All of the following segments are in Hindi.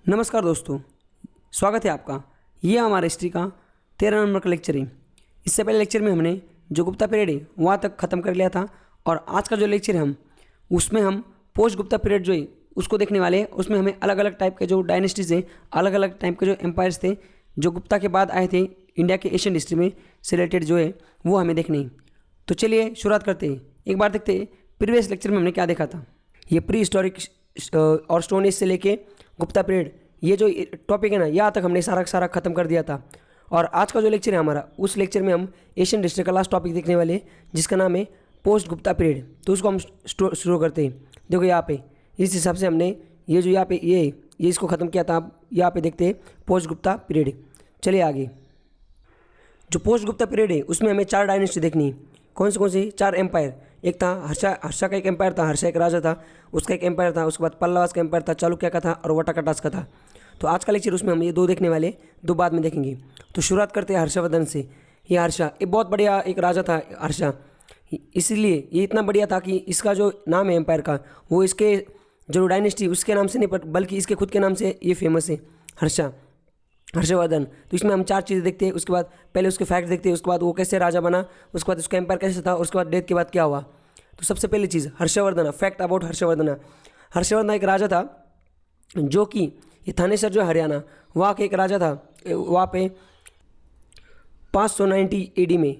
नमस्कार दोस्तों, स्वागत है आपका। ये हमारा हिस्ट्री का 13 नंबर का लेक्चर है। इससे पहले लेक्चर में हमने जो गुप्ता पीरियड है वहाँ तक ख़त्म कर लिया था और आज का जो लेक्चर है उसमें हम पोस्ट गुप्ता पीरियड जो है उसको देखने वाले हैं। उसमें हमें अलग अलग टाइप के जो डायनेस्टीज़ हैं, अलग अलग टाइप के जो एम्पायर्स थे जो गुप्ता के बाद आए थे इंडिया के एशियन हिस्ट्री में से रिलेटेड जो है वो हमें देखने हैं। तो चलिए शुरुआत करते हैं। एक बार देखते हैं प्रीवियस लेक्चर में हमने क्या देखा था। ये प्री हिस्टोरिक और स्टोन एज से लेके गुप्ता पीरियड, ये जो टॉपिक है ना, यहाँ तक हमने सारा ख़त्म कर दिया था। और आज का जो लेक्चर है हमारा, उस लेक्चर में हम एशियन हिस्ट्री का लास्ट टॉपिक देखने वाले हैं जिसका नाम है पोस्ट गुप्ता पीरियड। तो उसको हम शुरू करते हैं। देखो यहाँ पे इस हिसाब से हमने ये जो यहाँ पे ये इसको ख़त्म किया था। अब यहाँ पे देखते हैं पोस्ट गुप्ता पीरियड। चलिए आगे। जो पोस्ट गुप्ता पीरियड है उसमें हमें 4 डायनेस्टी देखनी है। कौन सी 4 एम्पायर। एक था हर्षा का एक एम्पायर था, हर्षा एक राजा था, उसका एक एम्पायर था। उसके बाद पल्लवास का एम्पायर था, चालुक्य का था और वटाकटास का था। तो आज का लेक्चर उसमें हम ये 2 देखने वाले, 2 बाद में देखेंगे। तो शुरुआत करते हैं हर्षवर्धन से। ये हर्षा एक बहुत बढ़िया एक राजा था हर्षा। इसीलिए ये इतना बढ़िया था कि इसका जो नाम है एम्पायर का वो इसके जो डायनेस्टी उसके नाम से नहीं बल्कि इसके खुद के नाम से ये फेमस है, हर्षवर्धन। तो इसमें हम 4 चीज़ें देखते हैं। उसके बाद पहले उसके फैक्ट देखते हैं, उसके बाद वो कैसे राजा बना, उसके बाद उसका एम्पायर कैसे था, उसके बाद डेथ के बाद क्या हुआ। तो सबसे पहली चीज़ हर्षवर्धन, फैक्ट अबाउट हर्षवर्धन। हर्षवर्धन एक राजा था जो कि ये थानेसर जो हरियाणा वहाँ के एक राजा था। वहाँ पे 590 AD में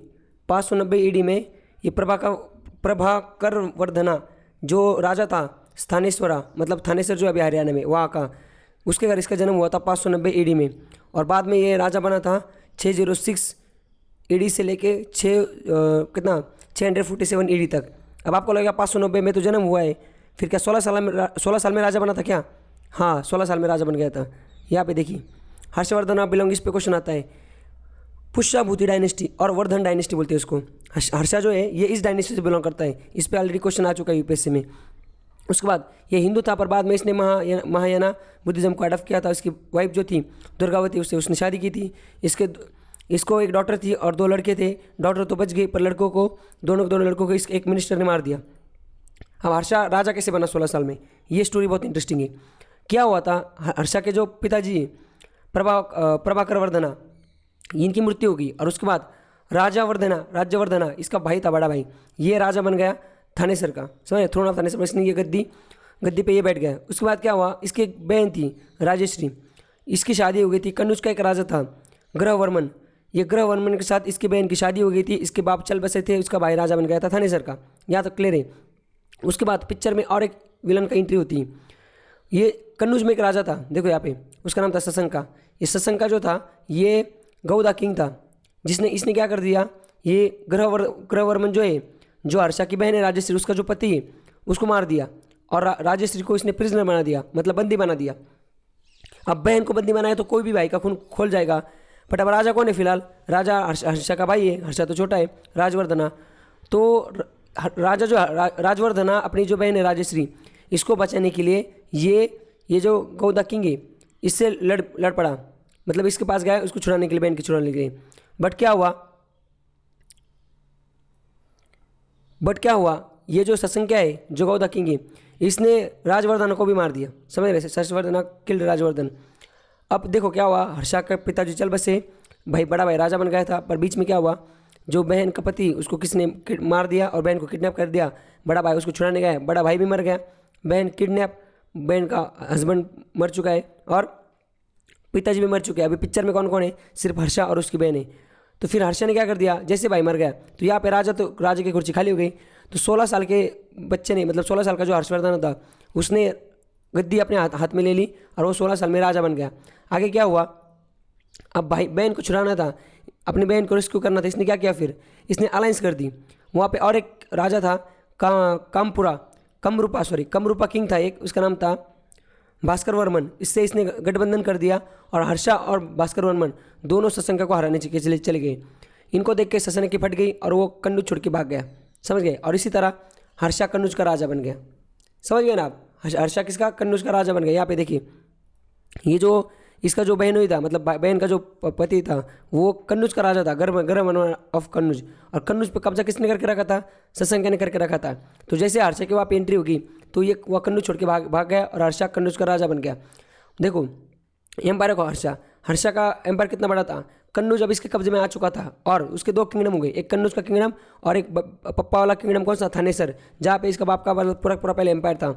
590 AD में ये प्रभाकर वर्धना जो राजा था स्थानेश्वरा, मतलब थानेसर जो अभी हरियाणा में वहाँ का, उसके घर इसका जन्म हुआ था 590 AD में। और बाद में ये राजा बना था 606 AD से लेके 647 AD तक। अब आपको लगेगा 590 में तो जन्म हुआ है, फिर क्या 16 साल में राजा बना था क्या? हाँ, 16 साल में राजा बन गया था। यहाँ पे देखिए हर्षवर्धन आप बिलोंग, इस पे क्वेश्चन आता है। पुष्यभूति डायनेस्टी और वर्धन डायनेस्टी बोलते हैं उसको। हर्षा जो है ये इस डायनेस्टी से बिलोंग करता है। इस पर ऑलरेडी क्वेश्चन आ चुका है यूपीएससी में। उसके बाद ये हिंदू था पर बाद में इसने महायाना बुद्धिज़्म को अडॉप्ट किया था। इसकी वाइफ जो थी दुर्गावती, उससे उसने शादी की थी। इसको एक डॉटर थी और 2 लड़के थे। डॉटर तो बच गई पर दोनों लड़कों को एक मिनिस्टर ने मार दिया। अब हर्षा राजा कैसे बना 16 साल में, ये स्टोरी बहुत इंटरेस्टिंग है। क्या हुआ था, हर्षा के जो पिताजी प्रभाकर वर्धना, इनकी मृत्यु हो गई और उसके बाद राज्यवर्धना इसका भाई था, बड़ा भाई, ये राजा बन गया थानेसर का। समझे, थ्रोन ऑफ थानेसर। इसने ये गद्दी पे ये बैठ गया। उसके बाद क्या हुआ, इसकी एक बहन थी राजेश्री, इसकी शादी हो गई थी। कन्नौज का एक राजा था ग्रहवर्मन, ये ग्रहवर्मन के साथ इसकी बहन की शादी हो गई थी। इसके बाप चल बसे थे, उसका भाई राजा बन गया था थानेसर का। यहाँ तक क्लियर है। उसके बाद पिक्चर में और एक विलन का एंट्री होती है। ये कन्नौज में एक राजा था, देखो यहाँ पे, उसका नाम था सशंका। ये सशंका जो था ये गौदा किंग था, इसने क्या कर दिया, ये ग्रहवर्मन जो है, जो हर्षा की बहन है राजेश्री, उसका जो पति है उसको मार दिया और राजेश्री को इसने प्रिजनर बना दिया, मतलब बंदी बना दिया। अब बहन को बंदी बनाया तो कोई भी भाई का खून खोल जाएगा। बट अब राजा कौन है फिलहाल, राजा हर्षा का भाई है, हर्षा तो छोटा है, राजवर्धना। तो राजा जो राजवर्धना अपनी जो बहन है राजेश्री, इसको बचाने के लिए ये जो गौदा किंग है इससे लड़ पड़ा, मतलब इसके पास गया उसको छुड़ाने के लिए, बहन को छुड़ाने के लिए। बट क्या हुआ, ये जो सशंका है, जो गौदा किंग है, इसने राजवर्धन को भी मार दिया। समझ रहे, हर्षवर्धन किल्ड राजवर्धन। अब देखो क्या हुआ, हर्षा के पिताजी चल बसे, बड़ा भाई राजा बन गया था, पर बीच में क्या हुआ, जो बहन का पति उसको किसने मार दिया और बहन को किडनैप कर दिया। बड़ा भाई उसको छुड़ाने गया, बड़ा भाई भी मर गया, बहन का हस्बैंड मर चुका है और पिताजी भी मर चुके हैं। अभी पिक्चर में कौन कौन है, सिर्फ हर्षा और उसकी बहन है। तो फिर हर्षा ने क्या कर दिया, जैसे भाई मर गया तो यहाँ पे राजा की कुर्सी खाली हो गई। तो 16 साल के बच्चे ने, मतलब 16 साल का जो हर्षवर्धन था, उसने गद्दी अपने हाथ में ले ली और वो 16 साल में राजा बन गया। आगे क्या हुआ, अब बहन को छुड़ाना था, अपनी बहन को रेस्क्यू करना था। इसने क्या किया, फिर इसने अलायंस कर दी। वहाँ पे और एक राजा था कमरूपा किंग था एक, उसका नाम था भास्कर वर्मन। इससे इसने गठबंधन कर दिया और हर्षा और भास्कर वर्मन दोनों सशंका को हराने के चले गए। इनको देख के सशंका फट गई और वो कन्नौज छोड़ के भाग गया। समझ गए। और इसी तरह हर्षा कन्नौज का राजा बन गया। समझ गए ना आप, हर्षा किसका, कन्नौज का राजा बन गया। यहाँ पे देखिए, ये जो इसका जो बहन हुई था, मतलब बहन का जो पति था, वो कन्नौज का राजा था, गर्व ऑफ कन्नौज। और कन्नौज पे कब्जा किसने करके रखा था, सशंका ने करके रखा था। तो जैसे हर्षा की वहाँ पे एंट्री होगी तो ये वह कन्नौज छोड़ के भाग गया और हर्षा कन्नौज का राजा बन गया। देखो एम्पायर को हर्षा, हर्षा का एम्पायर कितना बड़ा था, कन्नौज अब इसके कब्जे में आ चुका था और उसके दो किंगडम हो गए, एक कन्नौज का किंगडम और एक पप्पा वाला किंगडम कौन सा, थानेसर, जहाँ पे इसका बाप का पूरा पूरा पहले एम्पायर था।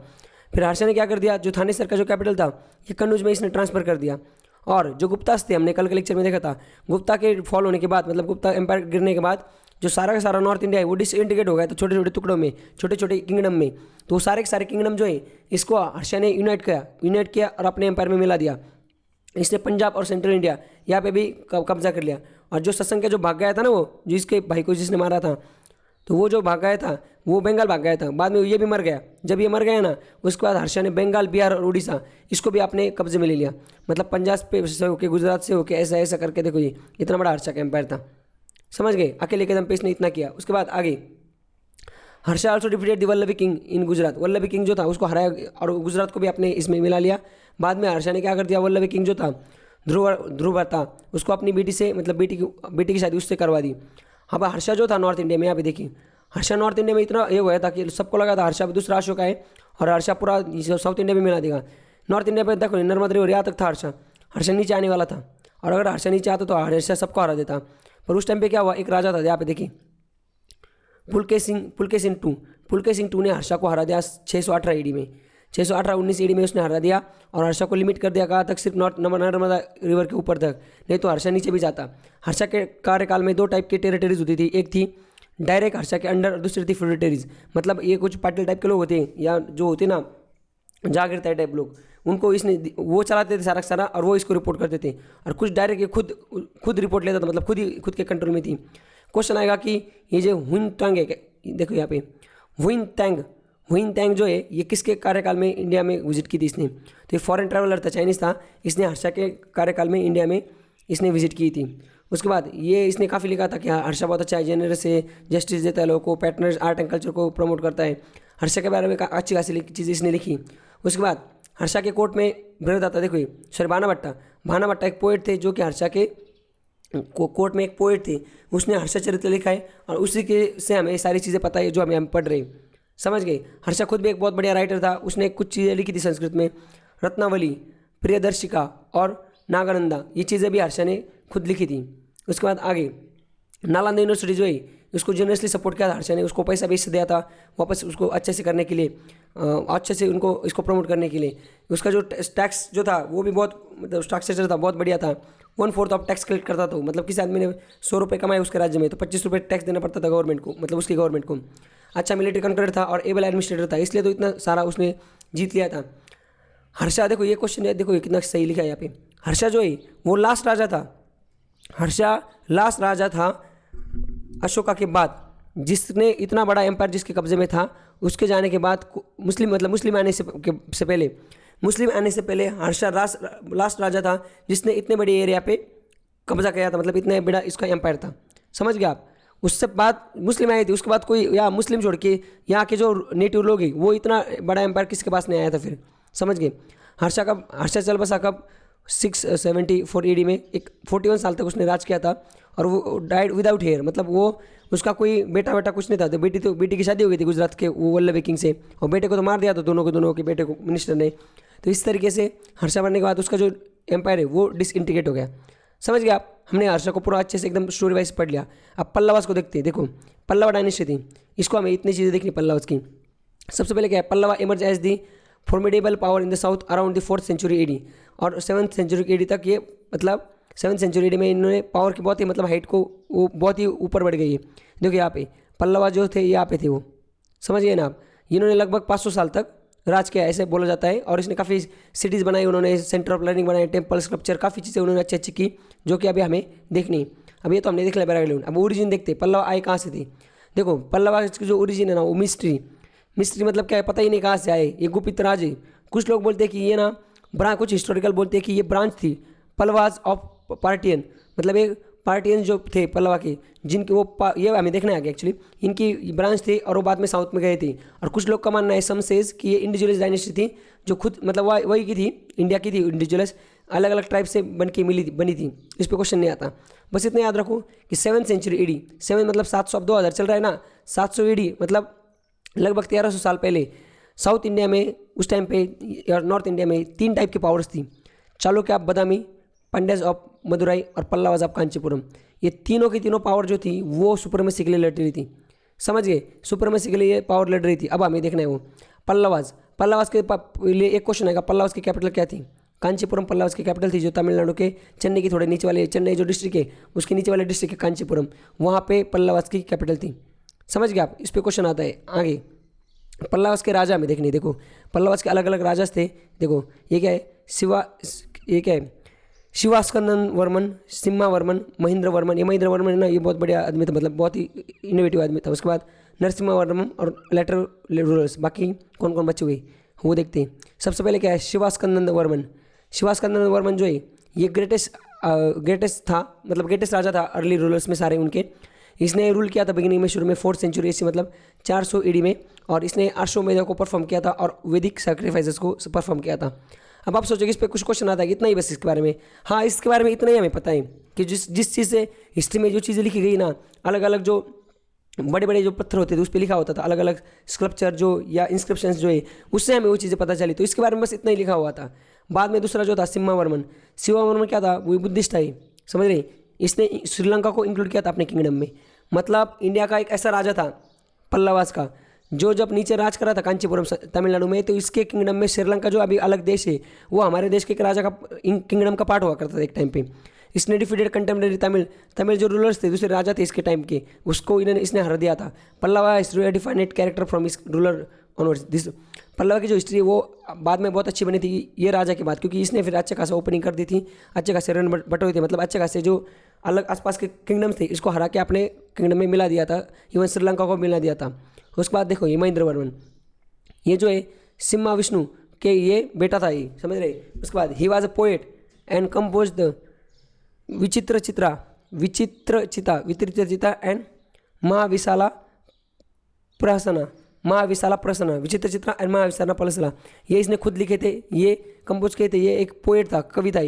फिर हर्षा ने क्या कर दिया, जो थानेसर का जो कैपिटल था ये कन्नौज में इसने ट्रांसफर कर दिया। और जो गुप्तास थे, हमने कल के लेक्चर में देखा था, गुप्ता के फॉल होने के बाद मतलब गुप्ता एम्पायर गिरने के बाद जो सारा का सारा नॉर्थ इंडिया है वो डिसइंटीग्रेट हो गया, तो छोटे छोटे टुकड़ों में, छोटे छोटे किंगडम में। तो वो सारे के सारे किंगडम जो है इसको हर्षा ने यूनाइट किया और अपने एम्पायर में मिला दिया। इसने पंजाब और सेंट्रल इंडिया यहाँ पे भी कब्जा कर लिया। और जो सत्संग का जो भाग गया था ना, वो जिसके भाई को जिसने मारा था, तो वो जो भाग गया था वो बंगाल भाग गया था, बाद में ये भी मर गया। जब ये मर गया ना उसके बाद हर्षा ने बंगाल, बिहार और उड़ीसा इसको भी अपने कब्जे में ले लिया। मतलब पंजाब पे से होके, गुजरात से होके, ऐसा ऐसा करके देखो ये इतना बड़ा हर्षा का एम्पायर था, समझ गए, अकेले कदम पे इसने इतना किया। उसके बाद आगे Harsha also defeated the Vallabhi king in Gujarat, Vallabhi king जो था उसको हराया और गुजरात को भी अपने इसमें मिला लिया। बाद में हर्षा ने क्या कर दिया, वल्लभी किंग जो था ध्रुव था उसको अपनी बेटी से, मतलब बेटी की शादी उससे करवा दी। हाँ भाई, हर्षा जो था नॉर्थ इंडिया में, यहाँ पे देखिए हर्षा नॉर्थ इंडिया में इतना ये हुआ था कि सबको लगा था हर्षा दूसरा अशोक है और हर्षा पूरा साउथ इंडिया में मिला देगा। नॉर्थ इंडिया पे देखो नर्मदा रिवर यहाँ तक था, हर्षा नीचे आने वाला था और अगर हर्षा नीचे आता तो हर्षा सबको हरा देता। पर उस टाइम पे क्या हुआ, एक राजा था यहाँ पे देखिए पुलकेशिन टू ने हर्षा को हरा दिया 618 ईडी में, 618-19 ईडी में उसने हरा दिया और हर्षा को लिमिट कर दिया, कहा तक सिर्फ नर्मदा रिवर के ऊपर तक, नहीं तो हर्षा नीचे भी जाता। हर्षा के कार्यकाल में दो टाइप की टेरिटरीज होती थी, एक थी डायरेक्ट हर्षा के अंडर और दूसरी थी फ्यूडेटरीज। मतलब ये कुछ पाटिल टाइप के लोग होते हैं या जो होते ना जागीरदार टाइप लोग, उनको इसने वो चलाते थे सारा सारा और वो इसको रिपोर्ट करते थे। और कुछ डायरेक्ट ये खुद रिपोर्ट लेता था, मतलब खुद के कंट्रोल में थी। क्वेश्चन आएगा कि ये जो हुइनतांग है, देखो यहाँ पे हुइनतांग जो है ये किसके कार्यकाल में इंडिया में विजिट की थी इसने, तो ये फॉरेन ट्रैवलर था, चाइनीज़ था, इसने हर्षा के कार्यकाल में इंडिया में इसने विजिट की थी। उसके बाद ये इसने काफ़ी लिखा था कि हर्षा बहुत अच्छा है, जेनरस है, जस्टिस देता है लोगों को, पैटर्नर्स आर्ट एंड कल्चर को प्रमोट करता है। हर्षा के बारे में अच्छी खासी चीज़ें इसने लिखी। उसके बाद हर्षा के कोर्ट में बृहदाता, देखो ये सॉरी भाना एक पोएट थे जो कि हर्षा के कोर्ट में एक पोएट थे, उसने हर्षा चरित्र लिखा है और उसी के से हमें सारी चीज़ें पता है जो हम पढ़ रहे हैं, समझ गए। हर्षा खुद भी एक बहुत बढ़िया राइटर था, उसने कुछ चीज़ें लिखी थी संस्कृत में, रत्नावली, प्रियदर्शिका और नागानंदा, ये चीज़ें भी हर्षा ने खुद लिखी थी। उसके बाद आगे नालंदा यूनिवर्सिटी जो है उसको जनरसली सपोर्ट किया था हर्षा ने, उसको पैसा भी इससे दिया था वापस उसको अच्छे से करने के लिए, अच्छे से उनको इसको प्रमोट करने के लिए। उसका जो टैक्स जो था वो भी बहुत, मतलब स्ट्रक्चर था बहुत बढ़िया था, 1/4 ऑफ टैक्स कलेक्ट करता था। मतलब किसी आदमी ने 100 रुपये कमाए उसके राज्य में तो 25 रुपये टैक्स देना पड़ता था गवर्नमेंट को, मतलब उसकी गवर्नमेंट को। अच्छा मिलिट्री कंट्रोलर था और एबल एडमिनिस्ट्रेटर था, इसलिए तो इतना सारा उसने जीत लिया था। हर्षा, देखो ये क्वेश्चन है, देखो ये कितना सही लिखा है यहाँ पे। हर्षा जो है वो लास्ट राजा था, हर्षा लास्ट राजा था अशोका के बाद जिसने इतना बड़ा एम्पायर जिसके कब्जे में था। उसके जाने के बाद मुस्लिम आने से पहले हर्षा लास्ट राजा था जिसने इतने बड़े एरिया पे कब्जा किया था, मतलब इतने बड़ा इसका एम्पायर था, समझ गए आप। उससे बाद मुस्लिम आए थे, उसके बाद कोई या मुस्लिम छोड़ के यहाँ के जो नेटिव लोग हैं वो इतना बड़ा एम्पायर किसके पास नहीं आया था फिर, समझ गए। हर्षा चल बसा कब 674 ईडी में, एक 41 साल तक उसने राज किया था और वो डाइड विदाउट हेयर, मतलब वो उसका कोई बेटा कुछ नहीं था। तो बेटी की शादी हो गई थी गुजरात के वो वल्लभी किंग से और बेटे को तो मार दिया था, दोनों के बेटे को मिनिस्टर ने। तो इस तरीके से हर्षा मरने के बाद उसका जो एम्पायर है वो डिसइंटीग्रेट हो गया, समझ गए आप। हमने हर्षा को पूरा अच्छे से एकदम स्टोरी वाइज पढ़ लिया। अब पल्लवास को देखते हैं, देखो पल्लवा डायनेस्टी थी, इसको हमें इतनी चीज़ें देखनी पल्लवास की। सबसे पहले क्या है, Pallava emerge as the formidable power in the south around the 4th century AD और 7th सेंचुरी एडी तक, ये मतलब 7th सेंचुरी एडी में इन्होंने पावर की बहुत ही, मतलब हाइट को वो बहुत ही ऊपर बढ़ गई है। देखो यहाँ पे पल्लवा जो थे यहाँ पे थे वो, समझ गए ना आप। इन्होंने लगभग 500 साल तक राज किया ऐसे बोला जाता है और इसने काफ़ी सिटीज़ बनाई, उन्होंने सेंटर ऑफ लर्निंग बनाए, टेम्पल, स्कल्पचर, काफ़ी चीज़ें उन्होंने अच्छी अच्छी की जो कि अभी हमें देखनी है। अब ये तो हमने देख लिया बैराग्लियन। अब ओरिजिन देखते पल्लवा आए कहाँ से थे। देखो पल्लवा की जो ओरिजिन है ना वो मिस्ट्री मतलब क्या है पता ही नहीं कहाँ से आए, ये गुप्त राज है। कुछ लोग बोलते हैं कि ये ना कुछ हिस्टोरिकल बोलते हैं कि ये ब्रांच थी पल्लवास ऑफ पार्टियन, मतलब एक पार्टियन जो थे पल्लवा के जिनके वो ये हमें देखना है आगे एक्चुअली इनकी ब्रांच थी और वो बाद में साउथ में गए थे। और कुछ लोग का मानना है सम सेज कि ये इंडिविजुअल्स डायनेस्टी थी जो खुद मतलब वही की थी, इंडिया की थी, इंडिविजुअल्स अलग अलग टाइप से बनी थी। इस पर क्वेश्चन नहीं आता, बस इतना याद रखो कि 7th सेंचुरी ईडी, 7 मतलब 700, अब 2000 चल रहा है ना, 700 ईडी मतलब लगभग 1300 साल पहले साउथ इंडिया में उस टाइम पे और नॉर्थ इंडिया में 3 टाइप की पावर्स थी। Chalukya of Badami, Pandyas of Madurai और पल्लवाज ऑफ कांचीपुरम। ये तीनों की तीनों पावर जो थी वो सुप्रीमेसी के लिए लड़ रही थी, समझ गए, सुप्रीमेसी के लिए ये पावर लड़ रही थी। अब हमें देखना है वो पल्लवाज, पल्लवाज के लिए एक क्वेश्चन आएगा, पल्लवाज की कैपिटल क्या थी? कांचीपुरम पल्लवाज की कैपिटल थी, जो तमिलनाडु के चेन्नई की थोड़े नीचे वाले, चेन्नई जो डिस्ट्रिक्ट है उसके नीचे वाले डिस्ट्रिक्ट है कांचीपुरम, वहाँ पे पल्लवाज की कैपिटल थी। समझ गए आप, इस पर क्वेश्चन आता है आगे। पल्लवाज के राजा में देखनी, देखो पल्लवाज के अलग अलग राजा थे। देखो ये क्या है, ये क्या है, शिवास्कंदन वर्मन, सिम्हा वर्मन, महेंद्र वर्मन। ये महेंद्र वर्मन है ना, ये बहुत बढ़िया आदमी था, मतलब बहुत ही इनोवेटिव आदमी था। उसके बाद नरसिम्हा वर्मन और लेटर रूलर्स, बाकी कौन कौन बचे हुए वो देखते हैं। सबसे पहले क्या है, शिवास्कंदन वर्मन। शिवास्कंदन वर्मन जो है ये ग्रेटेस्ट था, मतलब ग्रेटेस्ट राजा था अर्ली रूलर्स में सारे उनके। इसने रूल किया था बिगिनिंग में, शुरू में 4th सेंचुरी से, मतलब 400 ईडी में, और इसने अश्वमेध को परफॉर्म किया था और वैदिक सैक्रिफाइसेस को परफॉर्म किया था। अब आप सोचोगे इस पर कुछ क्वेश्चन आता है, इतना ही बस इसके बारे में। हाँ, इसके बारे में इतना ही हमें पता है कि जिस चीज़ से हिस्ट्री में जो चीज़ें लिखी गई ना, अलग अलग जो बड़े बड़े जो पत्थर होते थे उस पर लिखा होता था, अलग अलग स्कल्पचर जो या इंस्क्रिप्शंस जो है, उससे हमें वो चीज़ें पता चली। तो इसके बारे में बस इतना ही लिखा हुआ था। बाद में दूसरा जो था सिम्हा वर्मन, सिम्हा वर्मन क्या था, वो बुद्धिस्ट था, समझ रहे। इसने श्रीलंका को इंक्लूड किया था अपने किंगडम में, मतलब इंडिया का एक ऐसा राजा था पल्लवास का, जो जब नीचे राज करा था कांचीपुरम तमिलनाडु में, तो इसके किंगडम में श्रीलंका जो अभी अलग देश है वो हमारे देश के एक राजा का किंगडम का पार्ट हुआ करता था एक टाइम पे। इसने डिफीटेड कंटेम्प्रेरी तमिल जो रूलर्स थे, दूसरे राजा थे इसके टाइम के, उसको इसने हरा दिया था। Pallava history defined character from इस रूलर ऑनवर्ड्स दिस। पल्लवा की जो हिस्ट्री है वो बाद में बहुत अच्छी बनी थी ये राजा के बाद, क्योंकि इसने फिर अच्छे खासा ओपनिंग कर दी थी, अच्छे खासे रन बटोरे थे, मतलब अच्छे खासे जो अलग आसपास के किंगडम्स थे इसको हरा के अपने किंगडम में मिला दिया था, इवन श्रीलंका को मिला दिया था। उसके बाद देखो ये महेंद्र वर्मन, ये जो है सिम्हा विष्णु के ये बेटा था, ये समझ रहे। उसके बाद he was a poet and compose the विचित्र चिता एंड महाविशाला प्रसना, विचित्र चित्रा एंड महाविशाला प्रसना, ये इसने खुद लिखे थे, ये कंपोज किए थे। ये एक पोएट था, कवि था।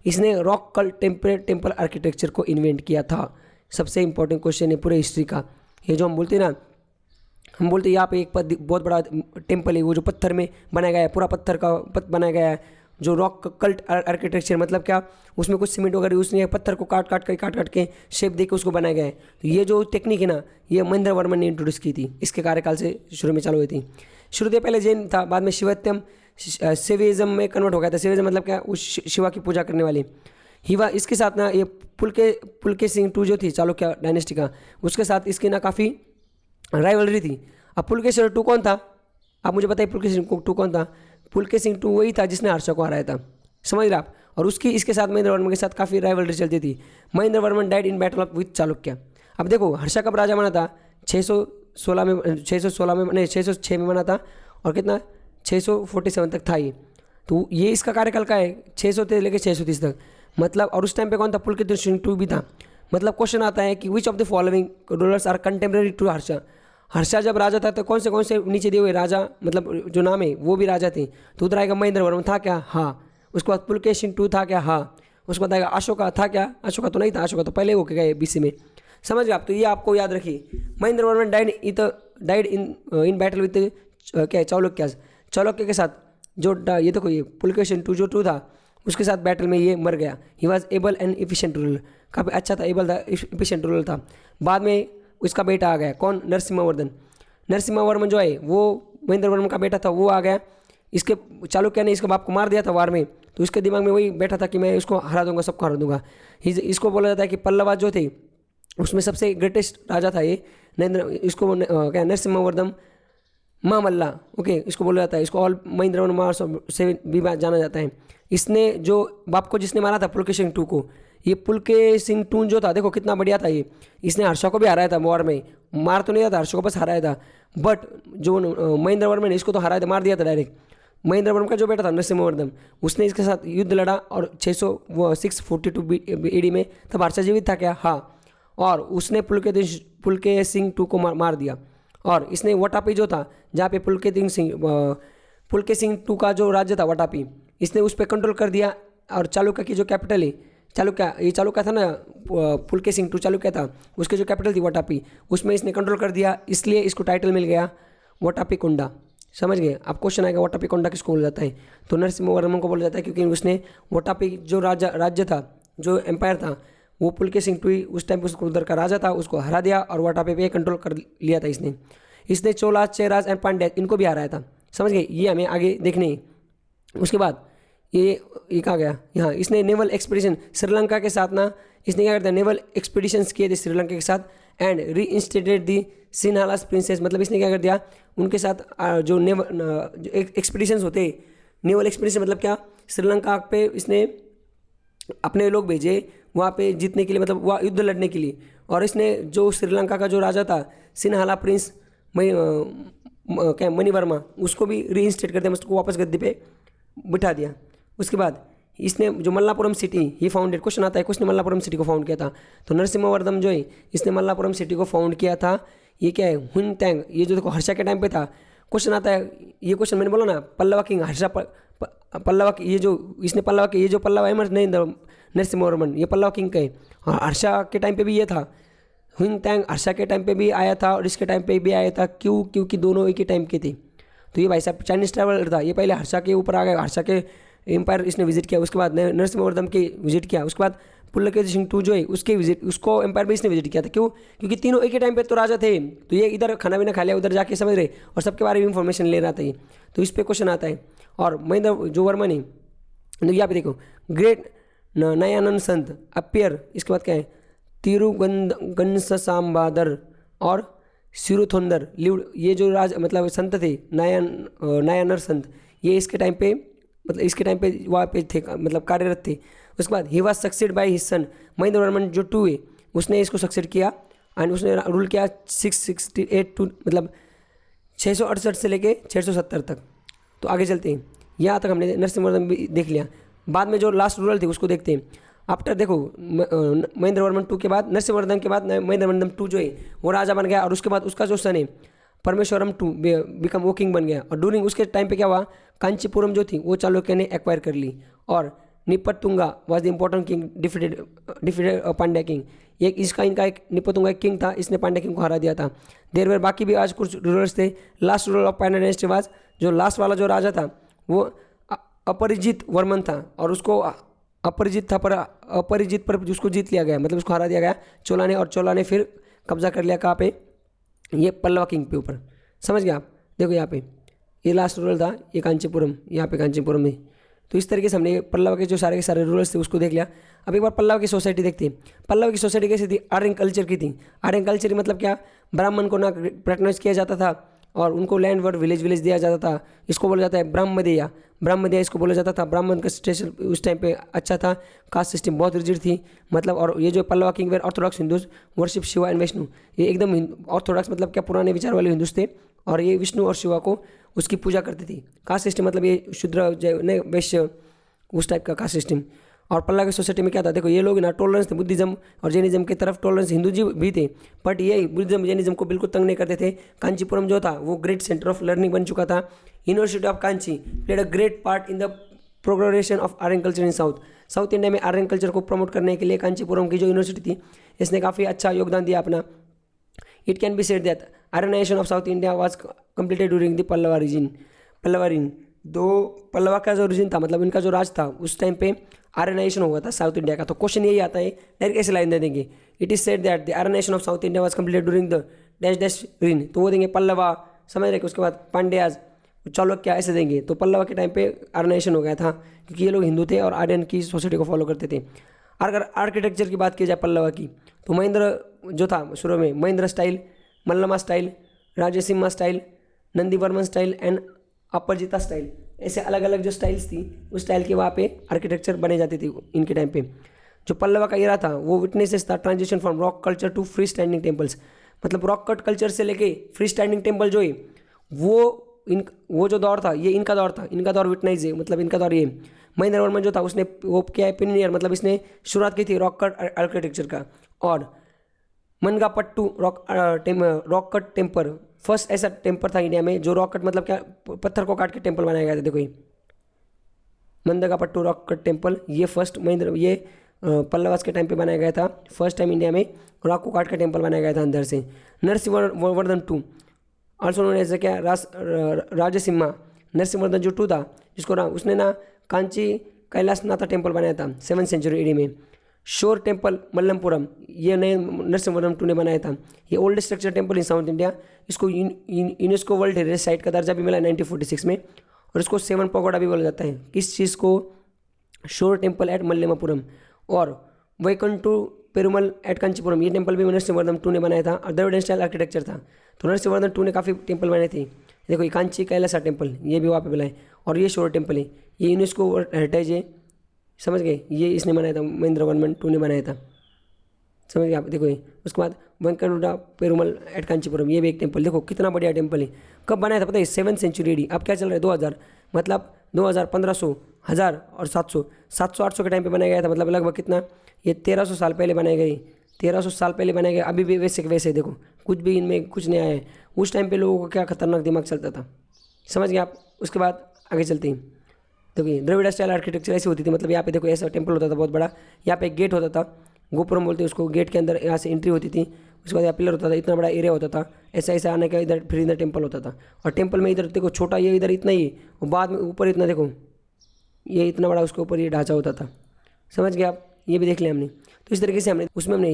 इसने रॉक कल टेम्पल आर्किटेक्चर को इन्वेंट किया था। सबसे इंपॉर्टेंट क्वेश्चन है पूरे हिस्ट्री का। ये जो हम बोलते हैं ना, हम बोलते हैं यहाँ पे एक बहुत बड़ा टेम्पल है, वो जो पत्थर में बनाया गया है, पूरा पत्थर का बनाया गया है, जो रॉक कल्ट आर्किटेक्चर, मतलब क्या, उसमें कुछ सीमेंट वगैरह उसने पत्थर को काट काट के शेप दे के उसको बनाया गया है। तो ये जो टेक्निक है ना, ये महेंद्र वर्मन ने इंट्रोड्यूस की थी, इसके कार्यकाल से शुरू में चालू हुई थी। शुरू से पहले जैन था, बाद में शिवत्यम शिविज्म में कन्वर्ट हो गया था। शिविज्म मतलब क्या, उस शिवा की पूजा करने वाली। हिवा इसके साथ ना ये पुलके सिंह टू जो थी चालुक्य डायनेस्टी का, उसके साथ इसकी ना काफ़ी राइवलरी थी। अब पुलकेशिन टू कौन था, आप मुझे बताइए, पुलकेशिन टू कौन था? पुलकेशिन टू वही था जिसने हर्षा को हराया था, समझ रहे आप। और उसकी इसके साथ महेंद्र वर्मन के साथ काफ़ी राइवलरी चलती थी। Mahendra Varman died in battle of with Chalukya. अब देखो हर्षा कब राजा बना था, 606 में बना था, और कितना 647 तक था ये। तो ये इसका कार्यकाल का है 600 से लेकर 630 तक, मतलब। और उस टाइम पे कौन था, पुलकेशिन टू भी था। मतलब क्वेश्चन आता है कि which of the following rulers are contemporary to Harsha. Harsha जब राजा था तो कौन से नीचे दिए हुए राजा, मतलब जो नाम है वो भी राजा थे। तो उधर आएगा महेंद्र वर्मन था क्या, हाँ। उसके बाद पुलकेशिन टू था क्या, हाँ। उसके बाद आएगा अशोका था क्या, अशोका तो नहीं था, अशोका तो पहले हो गए BC में, समझ गए आप। तो ये आपको याद रखिए, Mahendra Varman died in battle with क्या चालुक्य के साथ। जो ये देखो ये पुलकेशिन टू था उसके साथ बैटल में ये मर गया। He was able and efficient ruler, काफ़ी अच्छा था, एबल था, इफिशिएंट रूलर था। बाद में उसका बेटा आ गया, कौन, नरसिम्हा वर्मन जो है वो महेंद्र वर्मन का बेटा था, वो आ गया। इसके चालुक्य ने इसके बाप को मार दिया था वार में, तो इसके दिमाग में वही बैठा था कि मैं इसको हरा दूंगा, सबको हरा दूंगा। इसको बोला जाता है कि पल्लवा जो थे उसमें सबसे ग्रेटेस्ट राजा था ये इसको क्या, नरसिम्हावर्धन महामल्ला, ओके, इसको बोला जाता है। इसको ऑल महेंद्र वर्मन मार्स से भी जाना जाता है। इसने जो बाप को जिसने मारा था पुलकेशिन टू को, ये पुलकेशिन टू जो था देखो कितना बढ़िया था ये। इसने हर्षा को भी हराया था वॉर में, मार तो नहीं था, हर्षा को बस हराया था। बट जो महेंद्र वर्मन ने इसको तो हराया था, मार दिया था डायरेक्ट। महेंद्र वर्मन का जो बेटा था नरसिम्हावर्धन, उसने इसके साथ युद्ध लड़ा और 642 AD में, तब हर्षा जीवित था क्या, हाँ। और उसने पुलकेशिन टू को मार दिया। और इसने वटापी जो था, जहाँ पे पुलकेशिन टू का जो राज्य था वटापी, इसने उस पर कंट्रोल कर दिया। और चालुक्य की जो कैपिटल है, चालुक्य था ना, पुलकेशिन टू चालुक्य था, उसकी जो कैपिटल थी वटापी, उसमें इसने कंट्रोल कर दिया, इसलिए इसको टाइटल मिल गया वटापी कुंडा। समझ गए। अब क्वेश्चन आएगा वाटापी कोंडा किसको बोला जाता है, तो नरसिम्हा वर्मन को बोला जाता है क्योंकि उसने वाटापी जो राज्य था, जो एम्पायर था, वो पुलकेशिन टुई उस टाइम उसको उधर का राजा था, उसको हरा दिया और वाटापी पे कंट्रोल कर लिया था इसने चोला, चेराज एंड पांड्या इनको भी हराया था। समझ गए, ये हमें आगे देखने ही। उसके बाद ये कहाँ गया, यहाँ इसने नेवल एक्सपीडिशन श्रीलंका के साथ ना, इसने क्या करता है नेवल एक्सपीडिशंस किए थे श्रीलंका के साथ एंड री इंस्टेटेड दी सिनहालास प्रिंसेस, मतलब इसने क्या कर दिया उनके साथ जो नेवल एक्सपीडिशंस होते, नेवल एक्सपीडिशन मतलब क्या, श्रीलंका पे इसने अपने लोग भेजे वहाँ पे जीतने के लिए, मतलब वहाँ युद्ध लड़ने के लिए। और इसने जो श्रीलंका का जो राजा था सिनहाला प्रिंस क्या मणिवर्मा, उसको भी री इंस्टेट कर दिया, उसको वापस गद्दी पे बिठा दिया। उसके बाद इसने जो मल्लापुरम सिटी ही फाउंडेड, क्वेश्चन आता है किसने मल्लापुरम सिटी को फाउंड किया था, तो नरसिम्हावर्धन जो है इसने मल्लापुरम सिटी को फाउंड किया था। ये क्या है, हुन तैंग, ये जो देखो हर्षा के टाइम पे था। क्वेश्चन आता है, ये क्वेश्चन मैंने बोला ना पल्लवा किंग हर्षा पल्लवा, ये जो इसने पल्लवा के, ये जो पल्लवा है नहीं नरसिम्हावर्मन, ये पल्लवा किंग का है। और हर्षा के टाइम पे भी ये था, हुन तैंग हर्षा के टाइम पे भी आया था और इसके टाइम पे भी आया था। क्यों, क्योंकि दोनों एक ही टाइम के थे। तो ये भाई साहब चाइनीज ट्रैवलर था, ये पहले हर्षा के ऊपर आ गया, हर्षा के एम्पायर इसने विजिट किया, उसके बाद नरसिम्हावर्धन के विजिट किया, उसके बाद पुलकेशिन टू जो है उसके विजिट, उसको एम्पायर भी इसने विजिट किया था। क्यों, क्योंकि तीनों एक ही टाइम पे तो राजा थे, तो ये इधर खाना पीना खा लिया, उधर जाके समझ रहे और सबके बारे में इंफॉर्मेशन ले रहा था ये, तो इस पर क्वेश्चन आता है। और महेंद्र जो वर्मन है, तो यहाँ पे देखो ग्रेट नयानंद संत अपियर, इसके बाद क्या है तिरुगंसाम्बादर और सिरुथोंदर लिव्ड, ये जो मतलब संत थे नायानर संत, ये इसके टाइम पे मतलब इसके टाइम पे वहाँ पे थे, मतलब कार्यरत थे। उसके बाद he was succeed by his son Mahendra Varman जो टू है, उसने इसको सक्सेड किया एंड उसने रूल किया 668 टू मतलब 668 से लेके 670 तक। तो आगे चलते हैं, यहाँ तक हमने नरसिम्हावर्धन भी देख लिया। बाद में जो लास्ट रूलर थे उसको देखते हैं। आफ्टर देखो महेंद्र वर्मन टू के बाद, नरसिम्हावर्धन के बाद महेंद्र वर्मन टू जो है वो राजा बन गया, और उसके बाद उसका जो सन है परमेश्वरम टू बिकम वो किंग बन गया। और ड्यूरिंग उसके टाइम पे क्या हुआ, कांचीपुरम जो थी वो चालुक्य ने एक्वायर कर ली, और Nripatunga was the important king defeated Pandya king, एक इसका इनका एक निपतुंगा एक किंग था, इसने पांड्या किंग को हरा दिया था। देर वेर बाकी भी आज कुछ रूलर्स थे। Last ruler of Pandya dynasty was, जो लास्ट वाला जो राजा था वो अपरिजित वर्मन था, और उसको अपरिजित था पर अपरिजित पर उसको जीत लिया गया, मतलब उसको हरा दिया गया चोला ने, और चोला ने फिर कब्जा कर लिया कहाँ पे, ये पल्लवा किंग पे ऊपर। समझ गए आप, देखो यहाँ पे ये लास्ट रूलर था, ये कांचीपुरम, यहाँ पे कांचीपुरम में। तो इस तरीके से हमने पल्लवा के जो सारे के सारे रूलर्स थे उसको देख लिया। अब एक बार पल्लवा की सोसाइटी देखते हैं। पल्लवा की सोसाइटी कैसी थी, आर्यन कल्चर की थी। आर्यन कल्चर मतलब क्या, ब्राह्मण को ना प्रेक्टिस किया जाता था और उनको लैंड वर्ड विलेज दिया जाता था। इसको बोला जाता है ब्राह्मदेया, ब्राह्मदेया इसको बोला जाता था। ब्राह्मण का स्टेशन उस टाइम पे अच्छा था, कास्ट सिस्टम बहुत रिजिड थी मतलब। और ये जो Pallava king were orthodox Hindus worship Shiva and Vishnu, ये एकदम ऑर्थोडॉक्स मतलब क्या पुराने विचार वाले हिंदूज थे, और ये विष्णु और शिवा को उसकी पूजा करती थी। कास्ट सिस्टम मतलब ये शूद्र वैश्य उस टाइप का कास्ट सिस्टम। और पल्लवा की सोसाइटी में क्या था, देखो ये लोग ना टॉलरेंस थे, बुद्धिज्म और जैनिज्म की तरफ टॉलरेंस, हिंदू जी भी थे, बट ये बुद्धिज्म जैनिज्म को बिल्कुल तंग नहीं करते थे। कांचीपुरम जो था वो ग्रेट सेंटर ऑफ लर्निंग बन चुका था। University of Kanchi played a great part in the progression of Aryan culture in south India में। आर्यन कल्चर को प्रमोट करने के लिए कांचीपुरम की जो यूनिवर्सिटी थी इसने काफ़ी अच्छा योगदान दिया अपना। It can be said that Aryanisation of South India was completed during the Pallava region. दो पल्लवा का जो रीजन था मतलब इनका जो राज था उस टाइम पे आर्यनाइजेशन हुआ था साउथ इंडिया का। तो क्वेश्चन यही आता है, डायरेक्ट ऐसे लाइन दे देंगे, it is said that the Aryanisation of South India was completed during the dash dash region, तो वो देंगे पल्लवा, समझ रहे कि उसके बाद पांड्याज, चालुक्य ऐसे देंगे। तो पल्लवा के टाइम पे आर्यनाइजेशन हो गया था क्योंकि ये लोग हिंदू थे और आर्यन की सोसाइटी को फॉलो करते थे। अगर आर्किटेक्चर की बात की जाए पल्लवा की, तो महेंद्र जो था शुरू में Mahendra style, Mamalla style, Rajasimha style, Nandivarman style and Aparajita style, ऐसे अलग अलग जो स्टाइल्स थी उस स्टाइल के वहाँ पे आर्किटेक्चर बने जाती थी इनके टाइम पे। जो पल्लवा का एरा था वो विटनेसेस था transition from rock culture to free standing temples, मतलब रॉक कट कल्चर से लेके फ्री स्टैंडिंग टेम्पल जो है वो जो दौर था ये इनका दौर था, इनका दौर विटनेस है, मतलब इनका दौर ये। महेंद्र वर्मन जो था उसने वो क्या है पिनियर, मतलब इसने शुरुआत की थी रॉक कट आर्किटेक्चर का। और मनगापट्टू रॉक कट टेम्पर फर्स्ट ऐसा टेम्पल था इंडिया में जो रॉक कट मतलब क्या पत्थर को काट के टेम्पल बनाया गया था। देखो ये मंदगापट्टू रॉक कट टेम्पल, ये फर्स्ट ये पल्लवास के टाइम पे बनाया गया था। फर्स्ट टाइम इंडिया में रॉक को काट के टेम्पल बनाया गया था अंदर से। नरसिम्हावर्धन टू ऑल्सो नोन एज क्या राजसिम्हा नरसिंहवर्धन जो टू था, जिसको ना उसने ना कांची कैलाशनाथा टेम्पल बनाया था 7th सेंचुरी एडी में। शोर टेम्पल मल्लमपुरम ये नए नरसिंहवर्धन टू ने बनाया था। ये old structure temple in south India, इसको यूनेस्को वर्ल्ड हेरिटेज साइट का दर्जा भी मिला 1946 में। और इसको 7 पगोडा भी बोला जाता है। किस चीज़ को? शोर टेम्पल एट मल्लेमापुरम। और वैकुंठू पेरुमल एट कांचीपुरम, ये टेम्पल भी नरसिंहवर्धन टू ने बनाया था और द्रविड़ स्टाइल आर्किटेक्चर था। तो नरसिंहवर्धन टू ने काफ़ी टेम्पल बनाए थे। देखो ये कांची कैलासा टेम्पल ये भी वहाँ पे बनाए, और ये शोर टेम्पल है, ये यूनेस्को वर्ल्ड हेरिटेज है, समझ गए? ये इसने बनाया था, महेंद्रवर्मन टू ने बनाया था, समझ गए आप? देखो ये उसके बाद वेंकटुडा पेरुमल एट कांचीपुरम, ये भी एक टेम्पल, देखो कितना बढ़िया टेम्पल है। कब बनाया था पता है? 7th century AD. अब क्या चल रहा है? 2000, मतलब 2000, 1500, 1000 और 700, 700-800 के टाइम पे बनाया गया था। मतलब लगभग कितना? ये 1300 साल पहले बनाए गए, 1300 साल पहले बनाए गए। अभी भी वैसे के वैसे, देखो कुछ भी इनमें कुछ नहीं आया है। उस टाइम पे लोगों को क्या खतरनाक दिमाग चलता था, समझ गए आप? उसके बाद आगे चलते हैं। देखिए द्रविड़ स्टाइल आर्किटेक्चर ऐसी होती थी, मतलब यहाँ पे देखो ऐसा टेम्पल होता था बहुत बड़ा, यहाँ पे एक गेट होता था, गोपुरम बोलते हैं उसको। गेट के अंदर यहाँ से एंट्री होती थी, उसके बाद यहाँ पिलर होता था, इतना बड़ा एरिया होता था, ऐसा ऐसा आने का, इधर फिर इधर टेम्पल होता था। और टेम्पल में इधर देखो छोटा ये इधर इतना ही, और बाद में ऊपर इतना, देखो ये इतना बड़ा, उसके ऊपर ये ढांचा होता था, समझ गए आप? ये भी देख लिया हमने। तो इस तरीके से हमने उसमें हमने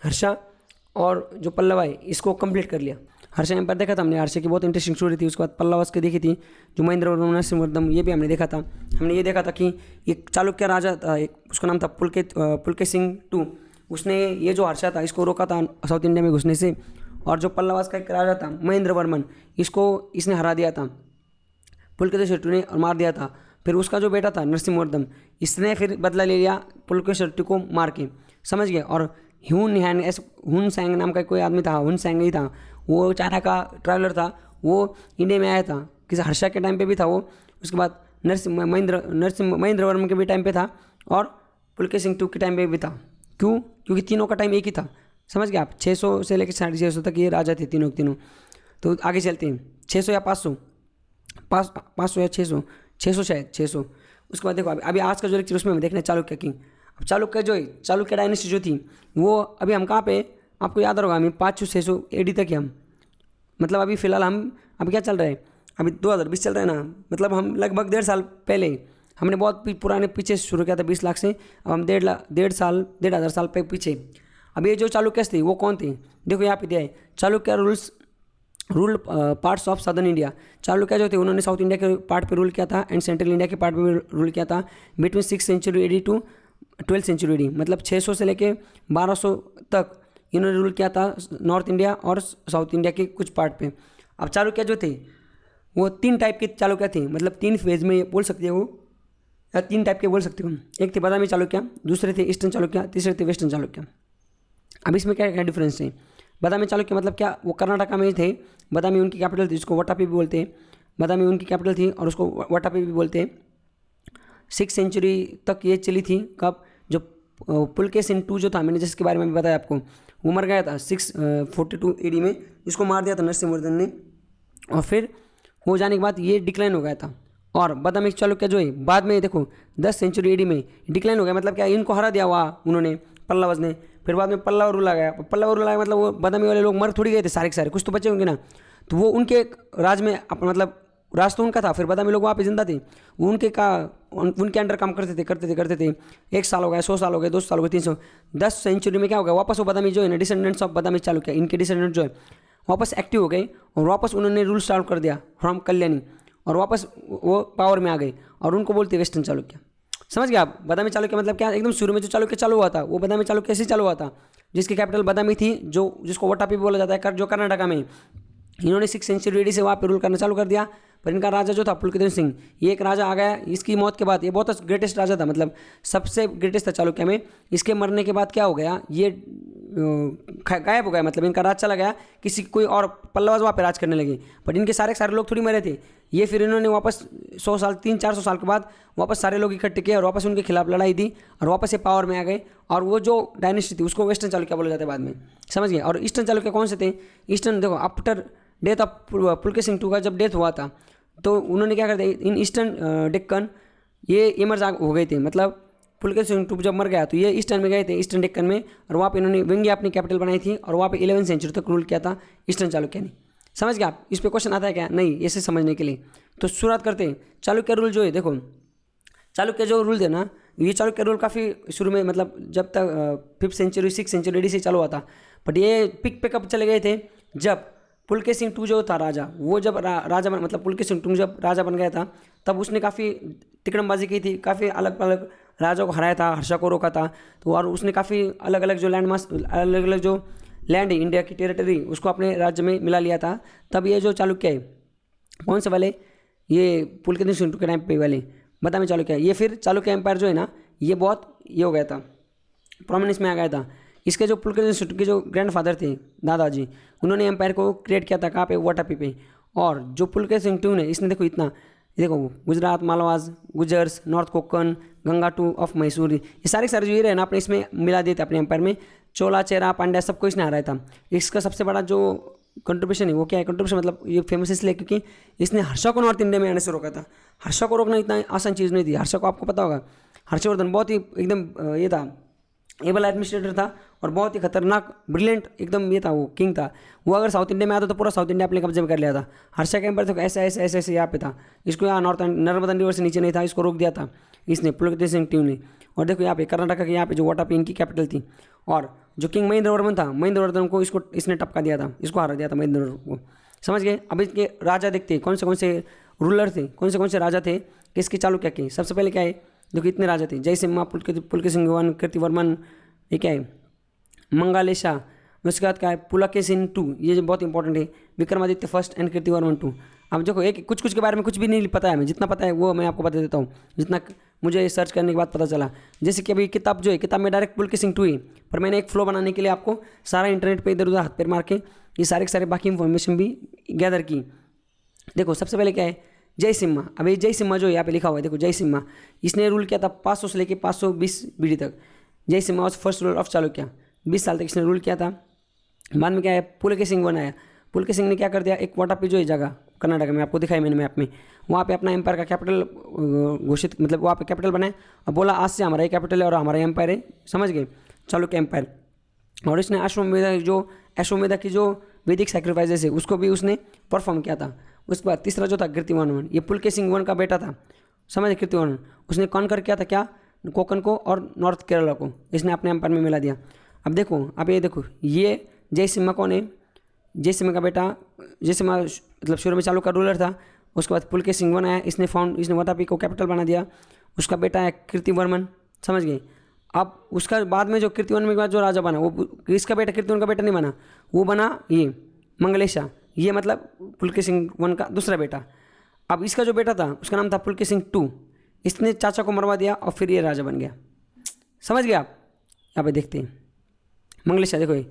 हर्षा और जो पल्लवा है इसको कंप्लीट कर लिया। हर्षा एम्पायर देखा था हमने, हर्षा की बहुत इंटरेस्टिंग स्टोरी थी। उसके बाद पल्लवास की देखी थी, जो महेंद्रवर्मन नरसिंहवर्धन, ये भी हमने देखा था। हमने ये देखा था कि एक चालुक्य राजा था, एक उसका नाम था पुलकेशिन सिंह टू। उसने ये जो हर्षा था इसको रोका था साउथ इंडिया में घुसने से। और जो पल्लवास का एक राजा था महेंद्रवर्मन, इसने हरा दिया था पुलकेशिन टू ने और मार दिया था। फिर उसका जो बेटा था नरसिंहवर्धन, इसने फिर बदला ले लिया पुलकेशिन टू को मार के, समझ गए? और हुन सैंग नाम का कोई आदमी था, हुन सैंग ही था, वो चाइना का ट्रैवलर था, वो इंडिया में आया था, किसी हर्षा के टाइम पे भी था वो। उसके बाद महेंद्रवर्मन के भी टाइम पे था, और पुलकेशिन टू के टाइम पे भी था। क्यों? क्योंकि तीनों का टाइम एक ही था, समझ गए आप? 600 से लेकर 650 तक ये राजा थे तीनों के तीनों। तो आगे चलते हैं, 600 या 500, 500 या 600 शायद 600। उसके बाद देखो अभी आज का जो लेक्चर उसमें हम देखना है चालुक्य किंग। अब चालुक्य डायनेस्टी जो थी वो अभी हम कहाँ पे, आपको याद होगा, हमें 500-600 एडी तक ही हम, मतलब अभी फ़िलहाल हम अभी क्या चल रहा है, अभी 2020 चल रहा है ना, मतलब हम लगभग 1.5 साल पहले हमने बहुत पुराने पीछे शुरू किया था 20 लाख से। अब हम 1.5 हज़ार साल पे पीछे। अब ये जो चालुक्य थे वो कौन थे? देखो यहाँ पे दिया है, Chalukya rule parts of southern India. Chalukya जो थे उन्होंने साउथ इंडिया के पार्ट पे रूल किया था एंड सेंट्रल इंडिया के पार्ट पे भी रूल किया था between 6th century AD to 12th century AD. मतलब 600 से लेके 1200 तक इन्होंने रूल किया था नॉर्थ इंडिया और साउथ इंडिया के कुछ पार्ट पे। अब चालुक्य जो थे वो 3 टाइप के चालुक्य थे, मतलब 3 फेज में बोल सकते हो, या 3 टाइप के बोल सकते हो। एक थे बादामी चालुक्य, दूसरे थे ईस्टर्न चालुक्य, तीसरे थे वेस्टर्न चालुक्य। अब इसमें क्या क्या डिफरेंस है? बादामी चालुक्य मतलब क्या, वो कर्नाटका में थे। बादामी उनकी कैपिटल थी, जिसको वटापी भी बोलते हैं। बादामी उनकी कैपिटल थी और उसको वटापी भी बोलते हैं। 6th सेंचुरी तक ये चली थी। कब? जो पुलकेशिन टू जो था, मैंने जिसके बारे में भी बताया आपको, वो मर गया था 642 एडी में, जिसको मार दिया था नरसिंहवर्धन ने। और फिर हो जाने के बाद ये डिक्लाइन हो गया था। और बादामी चालुक्य जो है बाद में देखो 10th सेंचुरी एडी में डिक्लाइन हो गया। मतलब क्या, इनको हरा दिया हुआ उन्होंने, पल्लवस ने। फिर बाद में पल्लव रूल आ गया। पल्लव रूल आ गया मतलब वो बादामी वाले लोग मर थोड़ी गए थे सारे के सारे, कुछ तो बचे होंगे ना। तो वो उनके राज में मतलब राज तो उनका था, फिर बादामी लोग वहाँ पे जिंदा थे, वो उनके अंडर काम करते थे। 1 साल हो गया, 100 साल हो गए, 200 साल हो गए, 300। 10th सेंचुरी में क्या हो गया, वापस वो बादामी जो है ना, डिसेंडेंट्स ऑफ बादामी चालुक्य, इनके डिसेंडेंट जो है वापस एक्टिव हो गए और वापस उन्होंने रूल स्टार्ट कर दिया फ्रॉम कल्याणी, और वापस वो पावर में आ गए, और उनको बोलते वेस्टर्न चालुक्य। समझ गए आप? बादामी चालुक्य मतलब क्या, एकदम शुरू में जो चालुक्य चालू हुआ था वो बादामी चालुक्य ऐसे चालू हुआ था, जिसकी कैपिटल बादामी थी, जिसको वटापी बोला जाता है, जो कर्नाटका में। इन्होंने 6th सेंचुरी एडी से वहाँ पे रूल करना चालू कर दिया। पर इनका राजा जो था पुलकेशिन सिंह, ये एक राजा आ गया। इसकी मौत के बाद, ये बहुत ग्रेटेस्ट राजा था, मतलब सबसे ग्रेटेस्ट था चालुक्य में। इसके मरने के बाद क्या हो गया, ये गायब हो गया, मतलब इनका राज चला गया, कोई और पल्लवाज वहाँ पे राज करने लगे। पर इनके सारे लोग थोड़ी मरे थे। ये फिर इन्होंने वापस 100 साल 300-400 साल के बाद वापस सारे लोग इकट्ठे किए और वापस उनके खिलाफ लड़ाई दी और वापस ये पावर में आ गए। और वो जो डायनेस्टी थी उसको वेस्टर्न चालुक्य बोला जाता है बाद में, समझ गए? और ईस्टर्न चालुक्य कौन से थे? ईस्टर्न देखो, after death of Pulakeshin two का जब डेथ हुआ था तो उन्होंने क्या कर दिया, इन ईस्टर्न डेक्कन ये इमर्ज हो गए थे। मतलब पुलकेशिन टू जब मर गया तो ये ईस्टर्न में गए थे, ईस्टर्न डेक्कन में, और वहाँ पे इन्होंने विंध्य अपनी कैपिटल बनाई थी और वहाँ पे 11th सेंचुरी तक रूल किया था ईस्टर्न चालुक्य ने। समझ गए आप? इस पे क्वेश्चन आता है क्या? नहीं, ऐसे समझने के लिए। तो शुरुआत करते हैं। चालुक्य रूल जो है, देखो चालुक्य जो रूल थे ना, ये चालुक्य रूल काफ़ी शुरू में, मतलब जब तक 5th century 6th century AD से चालू हुआ था। बट ये पिक पे कब चले गए थे? जब पुलकेशिन सिंह टू जो था राजा, वो जब राजा बन, मतलब पुलकेशिन सिंह टू जब राजा बन गया था, तब उसने काफ़ी तिकड़मबाजी की थी, काफ़ी अलग अलग राजाओं को हराया था, हर्षा को रोका था। तो और उसने काफ़ी अलग अलग जो लैंड मास, अलग अलग जो लैंड है इंडिया की टेरिटरी, उसको अपने राज्य में मिला लिया था। तब ये जो चालुक्य है, कौन से वाले? ये पुलकेशिन सिंह टू के टाइम पे वाले बता में चालुक्य। ये फिर चालुक्य एम्पायर जो है ना, ये बहुत ये हो गया था, प्रोमिनेंस में आ गया था। इसके जो पुलकेशिन सिंह टू के जो ग्रैंडफादर थे, दादाजी, उन्होंने एम्पायर को क्रिएट किया था कहाँ पे? वाटापी पे। और जो पुलकेशिन सिंह टू ने, इसने देखो इतना, देखो Gujarat, Malavas, Gujars, north Konkan, Ganga two of Mysore, ये सारे सारे जो ये रहे ना, अपने इसमें मिला दिए थे अपने एम्पायर में। चोला, चेरा, पांड्या सबको इसने हराया था। इसका सबसे बड़ा जो कंट्रीब्यूशन है वो क्या है? कंट्रीब्यूशन मतलब ये फेमस इसलिए क्योंकि इसने हर्षा को नॉर्थ इंडिया में आने से रोका था। हर्षा को रोकना इतना आसान चीज़ नहीं थी। हर्षा को आपको पता होगा, हर्षवर्धन बहुत ही एकदम ये था, एबल एडमिनिस्ट्रेटर था और बहुत ही खतरनाक ब्रिलियंट एकदम ये था, वो किंग था। वो अगर साउथ इंडिया में आता तो पूरा साउथ इंडिया अपने कब्जे में कर लिया था। हर्षा के एम्पायर तो ऐसे ऐसे ऐसे ऐसे यहाँ पे था, इसको यहाँ नॉर्थ नर्मदा रिवर से नीचे नहीं था, इसको रोक दिया था इसने, पुलकेशिन सिंह टू ने। और देखो यहाँ पे कर्नाटक के यहाँ पे जो वाटापी इनकी कैपिटल थी। और जो किंग महेंद्रवर्धन था, महेंद्रवर्धन को इसको इसने टपका दिया था, इसको हरा दिया था महेंद्रवर्धन को। समझ गए? अब इसके राजा देखते हैं कौन से रूलर थे, कौन से राजा थे किसके चालुक्य के। सबसे पहले क्या है? देखो इतने राजा थे, जयसिम्हा, पुलकेशिन वन, कीर्तिवर्मन, ये क्या है? मंगलेशा। उसके बाद क्या है? पुलकेशिन टू, ये जो बहुत इंपॉर्टेंट है, Vikramaditya first and Kirtivarman two. अब देखो एक कुछ के बारे में कुछ भी नहीं पता है हमें, जितना पता है वो मैं आपको बता देता हूँ, जितना मुझे सर्च करने के बाद पता चला। जैसे कि अभी किताब जो है, किताब में डायरेक्ट पुलकेशिन टू ही, पर मैंने एक फ्लो बनाने के लिए आपको सारा इंटरनेट पे इधर उधर हाथ पैर मार के ये सारे के सारे बाकी इंफॉर्मेशन भी गैदर की। देखो सबसे पहले क्या है? जयसिम्हा। अभी जयसिम्हा जो यहाँ पे लिखा हुआ है, देखो जयसिम्हा, इसने रूल किया था 500 से लेकर 520 BD तक। Jayasimha was first ruler of Chalukya, 20 साल तक इसने रूल किया था। बाद में क्या है? पुलकेशिन वन आया। पुलकेशिन ने क्या कर दिया? एक वाटापी जो है जगह कर्नाटक में, आपको दिखाई मैंने मैप में, वहाँ पे अपना एम्पायर का कैपिटल घोषित, मतलब वहाँ पे कैपिटल बनाया और बोला आज से हमारा ये कैपिटल है और हमारा एम्पायर है। समझ गए? चालुक्य एम्पायर। और इसने अश्वमेधा की जो वैदिक सैक्रिफाइसेस है उसको भी उसने परफॉर्म किया था। उसके बाद तीसरा जो था कीर्तिवर्मन, ये पुलकेशिन वन का बेटा था। समझ? कीर्तिवर्मन उसने कॉन्कर किया था क्या? कोंकण को और नॉर्थ केरला को इसने अपने एम्पायर में मिला दिया। अब देखो, अब ये देखो, ये जयसिम्हा कौन है? जयसिम्हा का बेटा, जयसिम्हा मतलब शुरू में चालुक्य रूलर था। उसके बाद पुलकेशिन वन आया, इसने वाटापी को कैपिटल बना दिया। उसका बेटा है कीर्तिवर्मन। समझ गए? अब उसका बाद में जो कीर्तिवर्मन के बाद जो राजा बना, वो इसका बेटा, कीर्तिवर्मन का बेटा नहीं बना, वो बना ये मंगलेशा। ये मतलब पुलकेशिन वन का दूसरा बेटा। अब इसका जो बेटा था उसका नाम था पुलकेशिन टू। इसने चाचा को मरवा दिया और फिर ये राजा बन गया। समझ गए आप? यहाँ पे देखते हैं मंगलेशा, देखो ये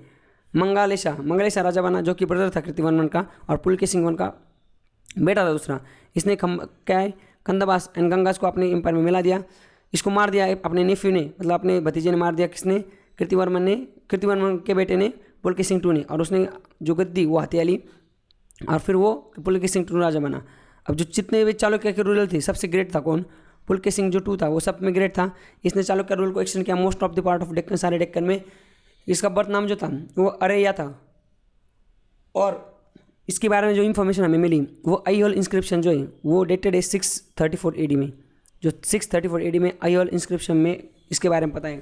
मंगलेशा राजा बना, जो कि ब्रदर था कीर्तिवर्मन का और पुलकेशिन वन का बेटा था दूसरा। इसने क्या है? कंदबास एंड गंगास को अपने एम्पायर में मिला दिया। इसको मार दिया अपने नेफ्यू ने, मतलब अपने भतीजे ने मार दिया। किसने? कीर्तिवर्मन ने, कीर्तिवर्मन के बेटे ने, पुलकेशिन टू ने। और उसने जो गद्दी वो हाथी ली और फिर वो पुलकेशिन टू राजा बना। अब जो जितने भी चालुक्य के रूलर थे सबसे ग्रेट था कौन? पुलकेशिन जो टू था वो सब में ग्रेट था। इसने चालुक्य रूल को एक्सटेंड किया most of the part of Deccan, सारे डेक्कन में। इसका बर्थ नाम जो था वो अरैया था। और इसके बारे में जो इन्फॉर्मेशन हमें मिली वो आईहोल इंस्क्रिप्शन जो है वो डेटेड है 634 AD में। जो 634 AD में आईहोल इंस्क्रिप्शन में इसके बारे में पता है।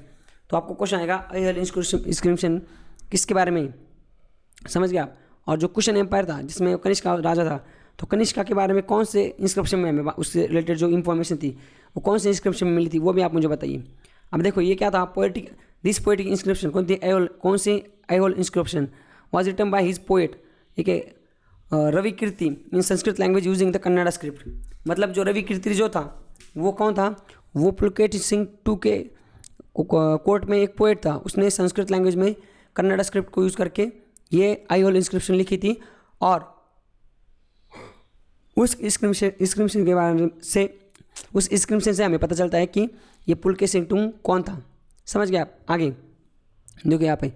तो आपको क्वेश्चन आएगा आईहोल इंस्क्रिप्शन किसके बारे में? समझ गए आप? और जो कुशन एम्पायर था जिसमें कनिष्क राजा था, तो कनिष्का के बारे में कौन से इंस्क्रिप्शन में हमें उससे रिलेटेड जो इन्फॉर्मेशन थी वो कौन से इंस्क्रिप्शन में मिली थी वो भी आप मुझे बताइए। अब देखो ये क्या था? पोएटिक इंस्क्रिप्शन कौन थी? कौन सी Aihole inscription was written by his poet, ठीक है, Ravi Kirti, in Sanskrit language using the Kannada script. मतलब जो रवि कीर्ति जो था वो कौन था? वो पुलकेशिन सिंह टू के कोर्ट में एक पोएट था, उसने संस्कृत लैंग्वेज में कन्नड़ा स्क्रिप्ट को यूज़ करके ये आईहोल इंस्क्रिप्शन लिखी थी। और उस इंस्क्रिप्शन के बारे से, उस इंस्क्रिप्शन से हमें पता चलता है कि ये पुलकेशिन टू कौन था। समझ गए आप? आगे देखो यहाँ पे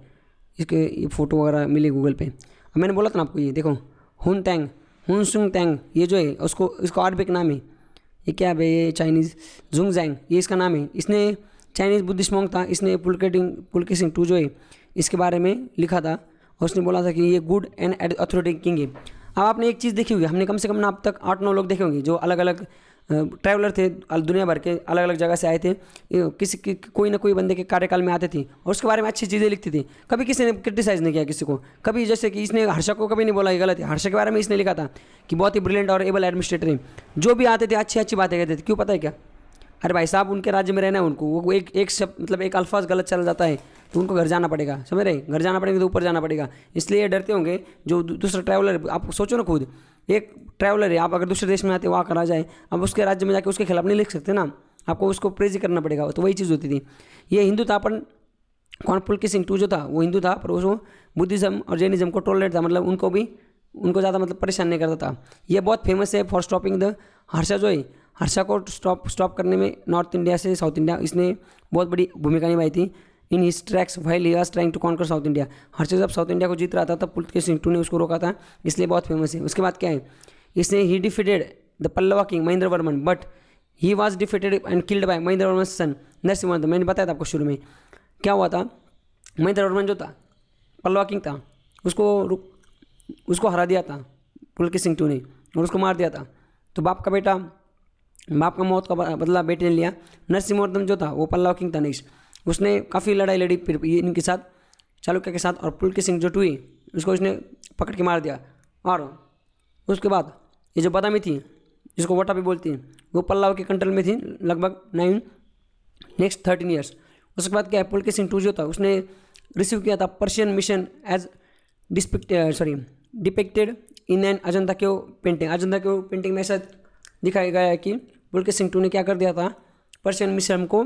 इसके ये फ़ोटो वगैरह मिले गूगल पे। अब मैंने बोला था ना आपको, ये देखो हुन सुंग तैंग, ये जो है उसको इसका अरबिक नाम है, ये क्या है? ये चाइनीज़ जुंगजैंग, ये इसका नाम है। इसने चाइनीज़ बुद्धिस्ट मॉन्क था। इसने पुलकेशिन टू जो है इसके बारे में लिखा था और उसने बोला था कि ये गुड एंड अथॉरिटी किंग है। अब आपने एक चीज़ देखी होगी, हमने कम से कम ना अब तक 8-9 लोग देखे होंगे जो अलग अलग ट्रैवलर थे, दुनिया भर के अलग अलग जगह से आए थे, कोई ना कोई बंदे के कार्यकाल में आते थे और उसके बारे में अच्छी चीज़ें लिखती थी। कभी किसी ने क्रिटिसाइज़ नहीं किया किसी को, कभी जैसे कि इसने हर्षा को कभी नहीं बोला ये गलत है। हर्षा के बारे में इसने लिखा था कि बहुत ही ब्रिलियंट और एबल एडमिनिस्ट्रेटर है। जो भी आते थे अच्छी अच्छी बातें कहते थे। क्यों पता है क्या? अरे भाई साहब, उनके राज्य में रहना है उनको, वो एक शब्द मतलब एक अल्फाज गलत चल जाता है तो उनको घर जाना पड़ेगा, समझ रहे? घर जाना पड़ेगा तो ऊपर जाना पड़ेगा, इसलिए डरते होंगे जो दूसरा ट्रैवलर। आप सोचो ना खुद, एक ट्रैवलर है, आप अगर दूसरे देश में आते वहाँ करा जाए, अब उसके राज्य में जाके उसके खिलाफ नहीं लिख सकते ना, आपको उसको प्रेज ही करना पड़ेगा। तो वही चीज़ होती थी। ये हिंदू था, पर कौन पुलकेशिन II जो था वो हिंदू था, पर वो बुद्धिज़्म और जैनिज़्म को टॉलरेट था, मतलब उनको ज़्यादा मतलब परेशान नहीं करता था। ये बहुत फेमस है फॉर स्टॉपिंग द हर्षा जो है, हर्षा को स्टॉप करने में नॉर्थ इंडिया से साउथ इंडिया, इसने बहुत बड़ी भूमिका निभाई थी। In his tracks while he was trying to conquer south India. Harsha जब साउथ इंडिया को जीत रहा था तब पुलकेशिन II ने उसको रोका था, इसलिए बहुत फेमस है। उसके बाद क्या है, इसने ही defeated the Pallava king Mahendra Varman, but he was defeated and killed by Mahendra Varman son Narasimhavardhan. मैंने बताया था आपको शुरू में क्या हुआ था। महेंद्र वर्मन जो था पल्लवा किंग था, उसको हरा दिया था पुलकेशिन II ने और उसको मार दिया था। तो बाप का मौत का बदला बेटे ने लिया। नरसिंहवर्धन जो था वो पल्लवा किंग था नेक्स्ट, उसने काफ़ी लड़ाई लड़ी फिर इनके साथ, चालुक्य के साथ, और पुलकेशिन जो II उसको उसने पकड़ के मार दिया। और उसके बाद ये जो बादामी थी जिसको वोटा भी बोलती हैं, वो पल्लव के कंट्रोल में थी लगभग 13 ईयर्स। उसके बाद क्या है, पुलकेशिन II जो था उसने रिसीव किया था Persian mission as depicted in an Ajanta cave painting. Ajanta cave painting में ऐसा दिखाया गया है कि पुलकेशिन II ने क्या कर दिया था, पर्शियन मिशन को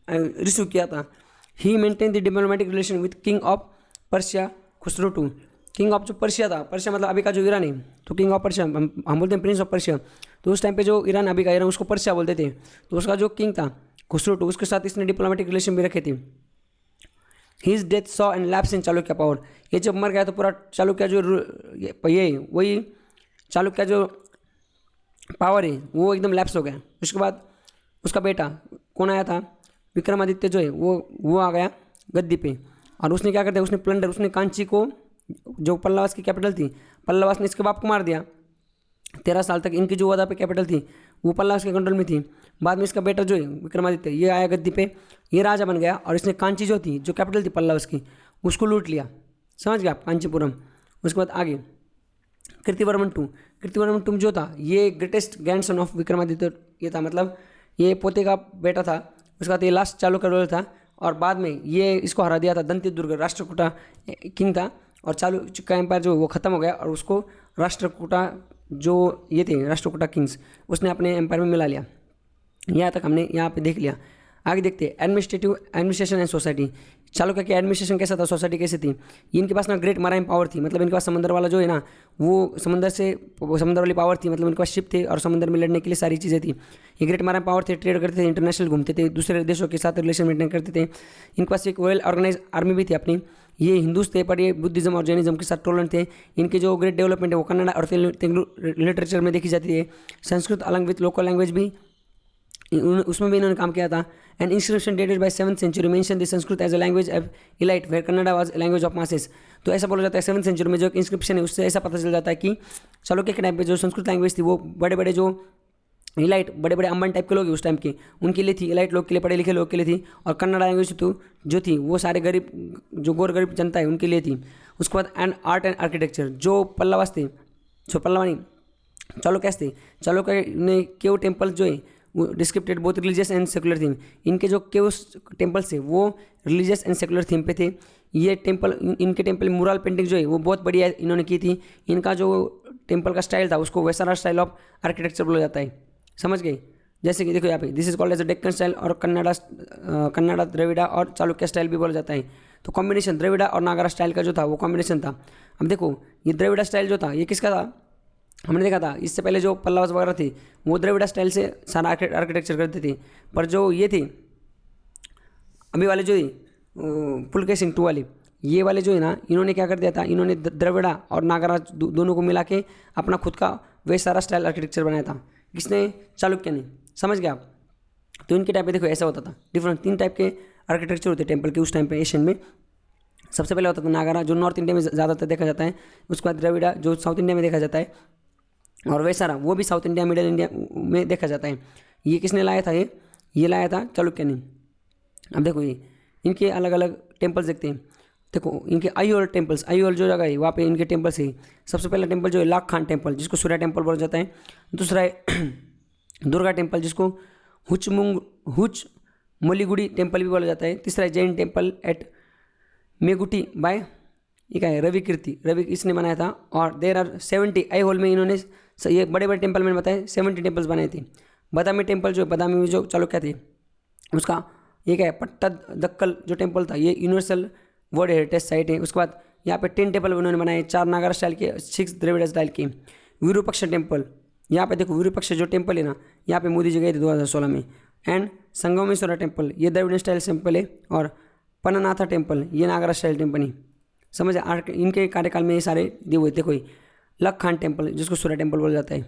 रिसीव किया था। He maintain the diplomatic relation with king of Persia Khusrau II। King of जो पर्शिया था, पर्शिया मतलब अभी का जो ईरान है, तो किंग ऑफ पर्शिया हम बोलते हैं प्रिंस ऑफ पर्शिया। तो उस टाइम पे जो ईरान अभी का ईरान उसको पर्शिया बोलते थे। तो उसका जो किंग था खुसरो II, उसके साथ इसने डिप्लोमेटिक रिलेशन भी रखे थे। His death saw and lapse in Chalukya power. ये जब मर गया तो पूरा चालुक्य जो ये वही चालुक्य जो पावर है वो एकदम लैप्स हो गया। उसके बाद उसका बेटा कौन आया था, विक्रमादित्य जो है वो आ गया गद्दी पे, और उसने क्या कर दिया, उसने कांची को, जो पल्लवास की कैपिटल थी, पल्लवास ने इसके बाप को मार दिया। 13 साल तक इनकी जो वदा पे कैपिटल थी वो पल्लवास के कंट्रोल में थी। बाद में इसका बेटा जो है विक्रमादित्य, ये आया गद्दी पे, ये राजा बन गया, और इसने कांची जो थी, जो कैपिटल थी पल्लवास की, उसको लूट लिया। समझ गया आप, कांचीपुरम। उसके बाद आगे कीर्तिवर्मन II जो था ये ग्रेटेस्ट ग्रैंडसन ऑफ विक्रमादित्य ये था, मतलब ये पोते का बेटा था। उसके बाद ये लास्ट चालुक्य रूलर था, और बाद में ये इसको हरा दिया था। दंतिदुर्ग राष्ट्रकूटा किंग था, और चालुक्य एम्पायर जो वो ख़त्म हो गया, और उसको राष्ट्रकूटा जो ये थे राष्ट्रकूटा किंग्स उसने अपने एम्पायर में मिला लिया। यहाँ तक हमने यहाँ पे देख लिया। आगे देखते हैं एडमिनिस्ट्रेशन एंड सोसाइटी। चालुक्य की एडमिनिस्ट्रेशन कैसा था, सोसाइटी कैसी थी। इनके पास ना ग्रेट मराइन पावर थी, मतलब इनके पास समंदर वाला जो है ना, वो समंदर वाली पावर थी, मतलब इनके पास शिप थे और समंदर में लड़ने के लिए सारी चीज़ें थी। ये ग्रेट मराइन पावर थे, ट्रेड करते थे, इंटरनेशनल घूमते थे, दूसरे देशों के साथ रिलेशन मेंटेन करते थे। इनके पास एक वेल ऑर्गेनाइज आर्मी भी थी अपनी। ये हिंदूज थे, पर ये बुद्धिज़्म और जैनिज़्म के साथ टॉलरेंट थे। इनके जो ग्रेट डेवलपमेंट है वो कन्नड़ा और तेलुगु लिटरेचर में देखी जाती है। संस्कृत अलग विथ लोकल लैंग्वेज भी उसमें भी इन्होंने काम किया था। And inscription dated by 7th century mention the Sanskrit as a language of elite where Kannada was language of masses. तो ऐसा बोला जाता है 7th century में जो इंस्क्रिप्शन है उससे ऐसा पता चल जाता है कि चालुक्य के टाइम पे जो संस्कृत लैंग्वेज थी वो बड़े बड़े जो इलाइट बड़े बड़े अंबन टाइप के लोग उस टाइम के उनके लिए थी, इलाइट लोग के लिए, पढ़े लिखे लोग के लिए थी। और कन्नड़ा लैंग्वेज तो जो थी वो सारे गरीब जो गौर गरीब जनता है उनके लिए थी। उसके बाद एंड आर्ट एंड आर्किटेक्चर, जो पल्लवास थे, जो पल्लवानी चालुक्य थे, चालुक्य ने केव टेम्पल जो है वो descripted both religious and secular theme. इनके जो केव्स टेम्पल्स थे वो रिलीजियस एंड सेकुलर थीम पे थे। ये टेम्पल, इनके टेम्पल मुराल पेंटिंग जो है वो बहुत बढ़िया इन्होंने की थी। इनका जो टेम्पल का स्टाइल था उसको वैसारा स्टाइल ऑफ आर्किटेक्चर बोला जाता है। समझ गए? जैसे कि देखो यहाँ पे this is called as a Deccan style, और कन्नड़ा द्रविड़ा और चालुक्य स्टाइल भी बोला जाता है। तो कॉम्बिनेशन द्रविड़ा और नागरा स्टाइल का जो था वो कॉम्बिनेशन था। अब देखो ये द्रविड़ा स्टाइल जो था ये किसका था, हमने देखा था इससे पहले जो पल्लवास वगैरह थे वो द्रविड़ा स्टाइल से सारा आर्किटेक्चर करते थे। पर जो ये थे अभी वाले जो पुलकेशिन II वाले, ये वाले जो है ना, इन्होंने क्या कर दिया था, इन्होंने द्रविड़ा और नागरा दोनों को मिला के अपना खुद का वैसारा स्टाइल आर्किटेक्चर बनाया था। किसने? चालुक्य ने। समझ गया आप? तो इनके टाइम पे देखो ऐसा होता था, डिफरेंट 3 टाइप के आर्किटेक्चर होते टेम्पल के उस टाइम पे एशियन में। सबसे पहले होता था नागारा, जो नॉर्थ इंडिया में ज़्यादातर देखा जाता है। उसके बाद द्रविड़ा, जो साउथ इंडिया में देखा जाता है। और वैसारा, वो भी साउथ इंडिया, मिडिल इंडिया में देखा जाता है। ये किसने लाया था? ये लाया था चालुक्य ने। अब देखो ये इनके अलग अलग टेम्पल्स देखते हैं। देखो इनके आईहोल टेम्पल्स, आईहोल जो जगह है वहाँ पे इनके टेम्पल्स है। सबसे पहला टेम्पल जो है लाख खान टेम्पल, जिसको सूर्य टेम्पल बोला जाता है। दूसरा है दुर्गा टेम्पल, जिसको हुच मोलीगुड़ी टेम्पल भी बोला जाता है। तीसरा है Jain temple at Meguti bye, ये क्या है, रवि कीर्ति, रवि इसने बनाया था। और देर आर 70 आईहोल में इन्होंने ये बड़े बड़े टेम्पल मैंने बताया 70 टेम्पल्स बनाए थे। बादामी टेम्पल जो बादामी में जो चालुक्य थे उसका ये क्या है, पट्टादक्कल जो टेम्पल था ये यूनिवर्सल वर्ल्ड हेरिटेज साइट है। उसके बाद यहाँ पे 10 टेम्पल उन्होंने बनाए, 4 नागारा स्टाइल के, 6 द्रविड़ स्टाइल के। विरूपक्ष टेम्पल, यहाँ पे देखो विरूपक्ष जो टेम्पल है ना, यहाँ पे मोदी जी गए थे 2016 में। एंड संगमेश्वरा टेम्पल, ये द्रविड़ स्टाइल टेम्पल है। और पन्नानाथा टेम्पल, ये नागारा स्टाइल टेम्पल है। समझ इनके कार्यकाल में ये सारे दिए हुए थे। कोई लख खान टेम्पल, जिसको सूर्य टेम्पल बोला जाता है,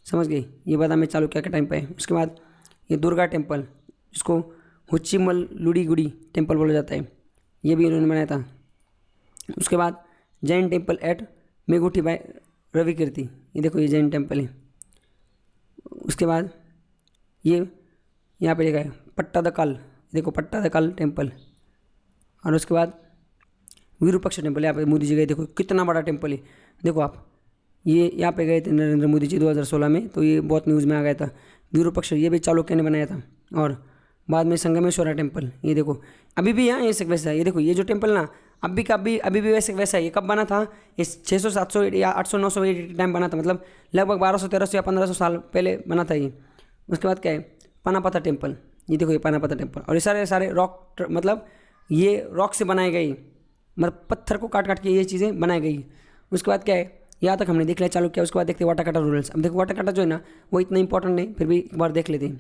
समझ गए, ये बादामी चालुक्य के टाइम पे है। उसके बाद ये दुर्गा टेम्पल, जिसको हुच्चीमल लुड़ीगुड़ी टेम्पल बोला जाता है, ये भी इन्होंने बनाया था। उसके बाद Jain temple at Meguti by Ravi Kirti, ये देखो ये जैन टेम्पल है। उसके बाद ये यहाँ पे लिखा है पट्टादकल, देखो पट्टादकल टेम्पल। और उसके बाद विरूपक्ष टेम्पल, यहाँ पे मोदी जी गए, देखो कितना बड़ा टेम्पल है। देखो आप, ये यहाँ पे गए थे नरेंद्र मोदी जी 2016 में, तो ये बहुत न्यूज़ में आ गया था। विरूपक्ष ये भी चालुक्य ने बनाया था। और बाद में संगमेश्वरा टेम्पल, ये देखो अभी भी यहाँ ऐसे वैसा है। ये देखो ये जो टेम्पल ना अभी भी वैसे वैसा है। ये कब बना था? ये 600 700 या 800 900 के टाइम बना था, मतलब लगभग 1200 1300 या 1500 साल पहले बना था ये। उसके बाद क्या है, पनापता टेम्पल, ये देखो ये पनापता टेम्पल। और ये सारे रॉक, मतलब ये रॉक से बनाए गई, मतलब पत्थर को काट काट के ये चीज़ें बनाई गई। उसके बाद क्या है, यहाँ तक हमने देख लिया चालू किया। उसके बाद देखते हैं वाटाकाटा रूरल्स। अब देखो वाटाकाटा जो है ना वो इतना इंपॉर्टेंट नहीं, फिर भी एक बार देख लेते हैं।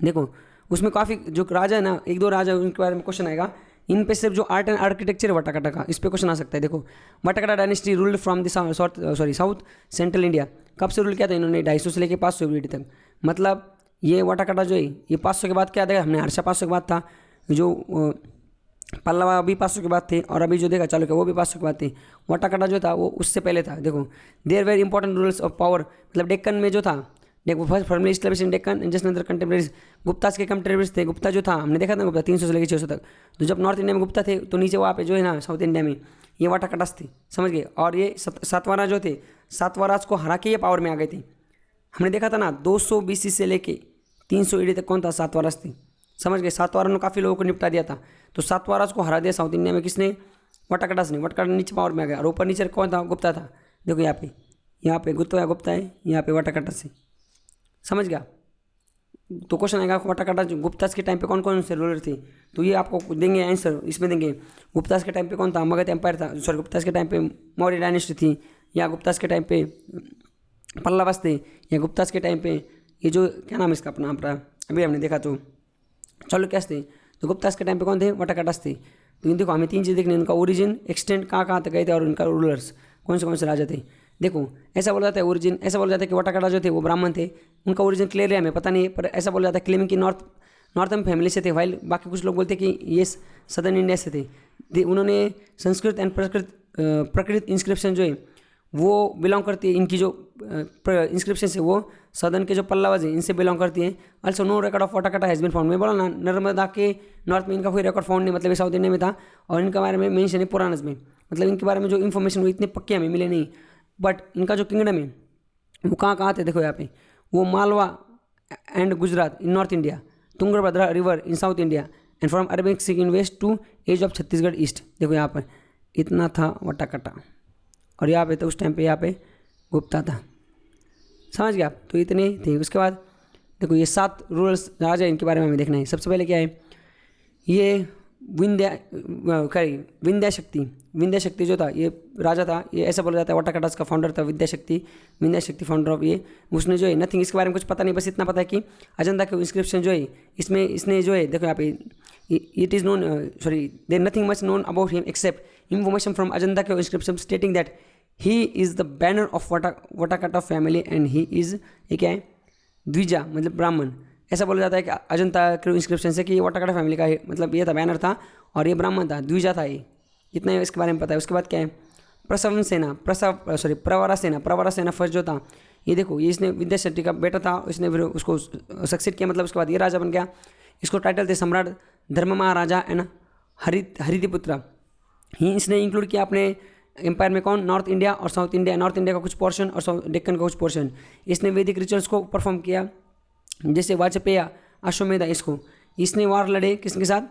देखो उसमें काफ़ी जो राजा है ना, 1-2 राजा उनके बारे में क्वेश्चन आएगा। इन पे सिर्फ जो आर्ट एंड आर्किटेक्चर है वाटाकाटा का, इस पे क्वेश्चन आ सकता है। देखो वाटाकाटा dynasty ruled from the south central India, कब से रूल किया था इन्होंने? 250 से लेकर 500 BD तक। मतलब ये वाटाकाटा जो है ये 500 के बाद क्या देखा हमने, हर्षा 500 के बाद था, जो पल्लवा अभी 500 के बाद थे, और अभी जो देखा चालुक्य वो भी 500 के बाद थे। वाटाकाटा जो था वो उससे पहले था। देखो there were important rules of power, मतलब डेक्कन में जो था, देखो first formally establish in Deccan and just अंदर कंटेम्परेरीज। गुप्तास के कंटेम्परेरीज थे। गुप्ता जो था हमने देखा था, गुप्ता 300 से लेकर 600 तक। तो जब नॉर्थ इंडिया में गुप्ता थे तो नीचे वहाँ पे जो है ना साउथ इंडिया में ये वाटाकाटास थे, समझ गए। और ये सातवारा जो थे, सातवाराज को हरा के ये पावर में आ गए थे। हमने देखा था ना 200 BC से लेके 300 AD तक कौन था? सातवाराज थे, समझ गए। सातवारा ने काफ़ी लोगों को निपटा दिया था। तो सातवाराज को हरा दिया साउथ इंडिया में किसने? वाटाकाटास ने। वाटाकाटा नीचे पावर में आ गया, और ऊपर नीचे कौन था? गुप्ता था। देखो यहाँ पे गुप्ता है, यहाँ पे वाटाकाटा से, समझ गया। तो क्वेश्चन आएगा वाटाकाटा गुप्तास के टाइम पे कौन कौन से रूलर थे, तो ये आपको देंगे आंसर, इसमें देंगे। गुप्तास के टाइम पे कौन था? मगध एम्पायर था, सॉरी गुप्तास के टाइम पे मौर्य डायनेस्टी थी, या गुप्तास के टाइम पे पल्लवास थे, या गुप्तास के टाइम पे ये जो क्या नाम है इसका अपना अभी हमने देखा तो चालुक्य थे। तो गुप्तास के टाइम पे कौन थे? वाटाकाटास थे। तो देखो हमें 3 चीज़ देखनी, उनका ओरिजिन, एक्सटेंट कहाँ तक गए थे, और उनका रूलर्स कौन से राजा थे। देखो ऐसा बोला जाता है ओरिजिन, ऐसा बोला जाता है कि वाटाकाटा जो थे वो ब्राह्मण थे, उनका ओरिजिन क्लियर है हमें पता नहीं है, पर ऐसा बोला जाता है क्लेमिंग कि नॉर्थन फैमिली से थे, वाइल बाकी कुछ लोग बोलते हैं कि ये सदर्न इंडिया से थे। उन्होंने संस्कृत एंड प्रकृत इंस्क्रिप्शन जो है वो बिलोंग करती है, इनकी जो इंस्क्रिप्शन है वो सदर्न के जो पल्लवाज हैं इनसे बिलोंग करती है। ऑल्सो नो रिकॉर्ड ऑफ वाटाकाटा हैज़ बीन फाउंड। मैं बोला ना नर्मदा के नॉर्थ में इनका कोई रिकॉर्ड फाउंड नहीं, मतलब ये साउथ इंडिया में था, और इनके बारे में मेंशन है पुराणस में, मतलब इनके बारे में जो इन्फॉर्मेशन वो इतने पक्के हमें मिले नहीं। बट इनका जो किंगडम है वो कहाँ थे? देखो यहाँ पे वो Malwa and Gujarat in north India, Tungabhadra river in south India, and from Arabic sea in west to edge of Chhattisgarh east. देखो यहाँ पर इतना था वाटाकाटा, और यहाँ पे तो उस टाइम पे यहाँ पे गुप्ता था, समझ गया आप। तो इतने थे। उसके बाद देखो ये 7 रूरल्स राजा इनके बारे में हमें देखना है। सबसे पहले क्या है, ये विंध्या शक्ति जो था ये राजा था, ये ऐसा बोला जाता है वाटाकाटास का फाउंडर था विंध्या शक्ति फाउंडर ऑफ ये। उसने जो है नथिंग, इसके बारे में कुछ पता नहीं, बस इतना पता है कि अजंता के इंस्क्रिप्शन जो है इसमें इसने जो है देखो यहाँ पे it is known there nothing much known about him except information from Ajanta के inscription stating that he is the banner of वाटाकाटा फैमिली एंड ही इज़, ये क्या है, द्विजा मतलब ब्राह्मण। ऐसा बोला जाता है कि अजंता के इंस्क्रिप्शन से कि ये वाटाकाटा फैमिली का मतलब ये था, बैनर था, और ये ब्राह्मण था, द्विजा था ये, इतना ही इसके बारे में पता है। उसके बाद क्या है, प्रवरा सेना फर्स्ट जो था, ये देखो ये इसने विद्या शेट्टी का बेटा था, इसने फिर उसको सक्सेड किया, मतलब उसके बाद ये राजा बन गया। इसको टाइटल थे सम्राट धर्म महाराजा एंड हरितिपुत्र। ही इसने इंक्लूड किया अपने एम्पायर में कौन, नॉर्थ इंडिया और साउथ इंडिया, नॉर्थ इंडिया का कुछ पोर्शन और साउथ डेक्कन का कुछ पोर्शन। इसने वैदिक रिचुअल्स को परफॉर्म किया, जैसे वाजपेय, अश्वमेधा। इसने वार लड़े किसके साथ,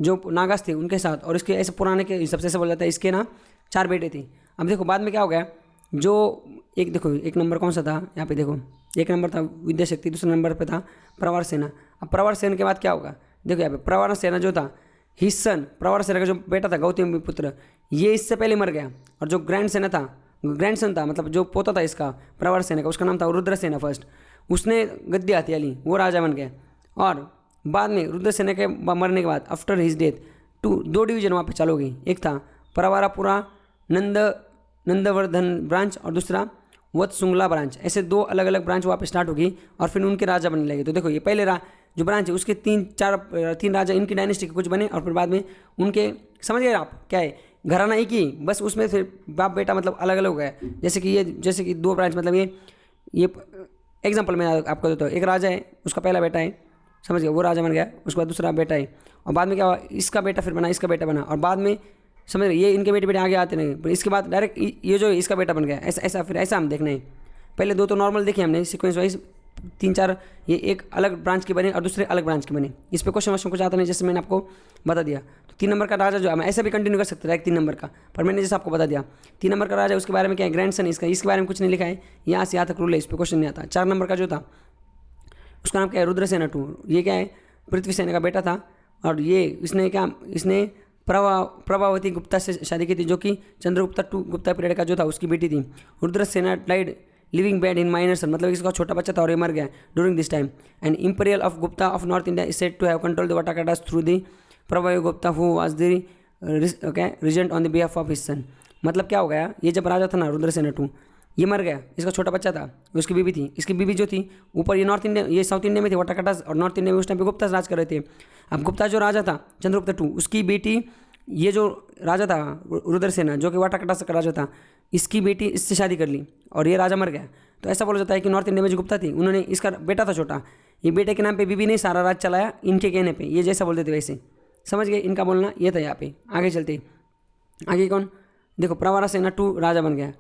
जो नागास थे उनके साथ, और इसके ऐसे पुराने के हिसाब से ऐसा बोला जाता है इसके ना 4 बेटे थे। अब देखो बाद में क्या हो गया, जो एक देखो एक नंबर कौन सा था यहाँ पे, देखो एक नंबर था विद्या शक्ति, दूसरे नंबर पे था प्रवर सेना। अब प्रवर सेना के बाद क्या होगा, देखो यहाँ पे प्रवर सेना जो था, हिज सन, प्रवर सेना का जो बेटा था गौतम पुत्र, ये इससे पहले मर गया। और जो ग्रैंडसन था मतलब जो पोता था इसका प्रवर सेना का, उसका नाम था रुद्र सेना फर्स्ट, उसने गद्दी हथिया ली, वो राजा बन गया। और बाद में रुद्र सेना के मरने के बाद आफ्टर हिज डेथ 2 डिवीजन वहाँ पे चालू हो गई। एक था प्रवरापुरा नंदवर्धन ब्रांच और दूसरा वत्सुंगला ब्रांच। ऐसे 2 अलग अलग ब्रांच वहाँ पे स्टार्ट होगी और फिर उनके राजा बनने लगे। तो देखो ये पहले जो ब्रांच है उसके 3 राजा इनकी डायनेस्टी के कुछ बने, और फिर बाद में उनके, समझ गए आप क्या है, घराना एक ही, बस उसमें फिर बाप बेटा मतलब अलग अलग हो गया। जैसे कि 2 ब्रांच, मतलब ये एग्जाम्पल मैं आपको देता हूँ। एक राजा है, उसका पहला बेटा है, समझ गया, वो राजा बन गया, उसके बाद दूसरा बेटा है, और बाद में क्या हुआ, इसका बेटा फिर बना, इसका बेटा बना, और बाद में समझ रहे ये इनके बेटे आगे आते नहीं, पर इसके बाद डायरेक्ट ये जो इसका बेटा बन गया, ऐसा फिर ऐसा हम देखना है। पहले 2 तो नॉर्मल देखे हमने सीक्वेंस वाइज, 3-4 ये एक अलग ब्रांच के बने और दूसरे अलग ब्रांच के बने। इस पर क्वेश्चन कुछ आता नहीं, जैसे मैंने आपको बता दिया। तो 3 नंबर का राजा जो है, मैं ऐसे भी कंटिन्यू कर सकता था 3 नंबर का, पर मैंने जैसे आपको बता दिया 3 नंबर का राजा, उसके बारे में क्या है, ग्रैंडसन इसके बारे में कुछ नहीं लिखा है, यहाँ से यहाँ तक रूल है, इस पर क्वेश्चन नहीं आता। 4 नंबर का जो था उसका नाम क्या है, रुद्रसेना 2, ये क्या है, पृथ्वी सेना का बेटा था, और ये इसने प्रभावती गुप्ता से शादी की थी, जो कि चंद्रगुप्ता गुप्ता पीरियड का जो था उसकी बेटी थी। Rudrasena died leaving behind in minor son, मतलब इसका छोटा बच्चा था और ये मर गया during this time. And imperial of Gupta of north India is said to have control the Vakatakas through the Prabhavati Gupta who was the regent on the behalf of his son. मतलब क्या हो गया, ये जब राजा था ना रुद्रसेना 2, ये मर गया, इसका छोटा बच्चा था, उसकी बीवी थी, इसकी बीवी जो थी ऊपर, ये नॉर्थ इंडिया, ये साउथ इंडिया में थे वाटाकाटास, और नॉर्थ इंडिया में उस टाइम पे गुप्ता राज कर रहे थे। अब गुप्ता जो राजा था चंद्रगुप्ता 2, उसकी बेटी, ये जो राजा था रुद्रसेना जो कि वाटाकाटास का राजा था, इसकी बेटी इससे शादी कर ली और ये राजा मर गया। तो ऐसा बोला जाता है कि नॉर्थ इंडिया में जो गुप्ता थी, उन्होंने, इसका बेटा था छोटा, ये बेटे के नाम पे बीबी ने सारा राज चलाया इनके कहने पे, ये जैसा बोलते थे वैसे, समझ गए, इनका बोलना ये था। यहाँ पे आगे चलते, आगे कौन, देखो प्रवरा सेना 2 राजा बन गया,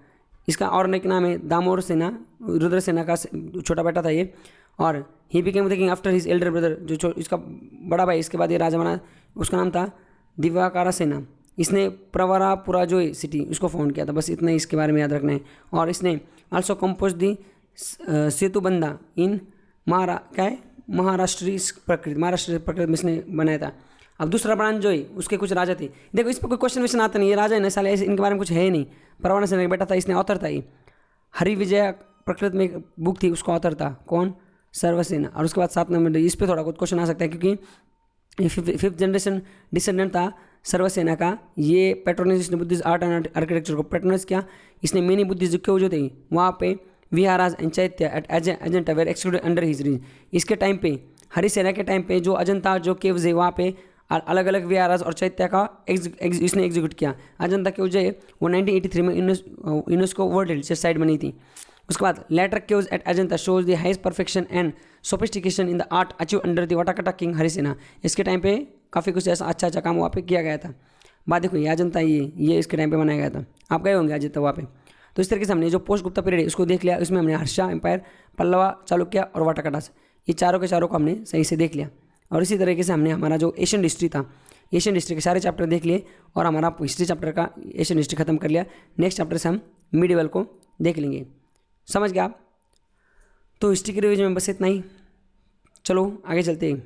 इसका और एक नाम है दामोर सेना, रुद्रसेना का छोटा बेटा था ये, और he became the king after his Elder brother, जो इसका बड़ा भाई, इसके बाद ये राजा बना, उसका नाम था दिव्याकारा सेना। इसने प्रवरापुरा जो सिटी उसको फाउंड किया था, बस इतना ही इसके बारे में याद रखना है। और इसने आल्सो कंपोज दी सेतुबंधा इन महाराष्ट्री प्रकृति में इसने बनाया था। अब दूसरा ब्रांच जो है उसके कुछ राजा थे, देखो इस पर कोई क्वेश्चन वैसे आता नहीं, ये राजा है ना साले, इनके बारे में कुछ है ही नहीं। प्रवरा सेना का बेटा था, इसने ऑथर था, ये हरि विजय प्रकृति में एक बुक थी, उसका ऑथर था कौन, सर्वसेना। और उसके बाद 7 नंबर, इस पर थोड़ा कुछ क्वेश्चन आ सकता है क्योंकि 5th जनरेशन डिसेंडेंट था सर्वसेना का, ये पेट्रोनाइज, इसने बुद्धिस्ट आर्ट एंड आर्किटेक्चर को पेट्रोनाइज किया। इसने मेनी बुद्धिस्ट जो थे वहाँ पे viharas and chaitya at Ajanta were excluded under his रीज। इसके टाइम पे, हरिसेना के टाइम पे, जो अजंता जो केव्स है वहाँ पे अलग अलग विहाराज और चैत्य का इसने एग्जीक्यूट किया। अजंता केव जो है वो 1983 में यूनेस्को वर्ल्ड हेरिटेज साइट बनी थी। उसके बाद later caves at Ajanta shows the highest perfection and sophistication in the art achieve under the वाटाकाटा किंग हरिसेना। इसके टाइम पे काफ़ी कुछ ऐसा अच्छा काम वहाँ पे किया गया था। बात देखो, ये अजंता, ये इसके टाइम पे बनाया गया था, आप गए होंगे अजंता वहाँ पे। तो इस तरीके से हमने जो पोस्ट गुप्ता पीरियड है उसको देख लिया, इसमें हमने हर्षा एम्पायर, पल्लवा, चालुक्य और वाटाकाटास, ये चारों के चारों को हमने सही से देख लिया। और इसी तरीके से हमने हमारा जो एशियन हिस्ट्री था, एशियन हिस्ट्री के सारे चैप्टर देख लिए और हमारा हिस्ट्री चैप्टर का एशियन हिस्ट्री खत्म कर लिया। नेक्स्ट चैप्टर से हम मिडिवल को देख लेंगे, समझ गए आप। तो हिस्ट्री के रिवीजन में बस इतना ही, चलो आगे चलते हैं।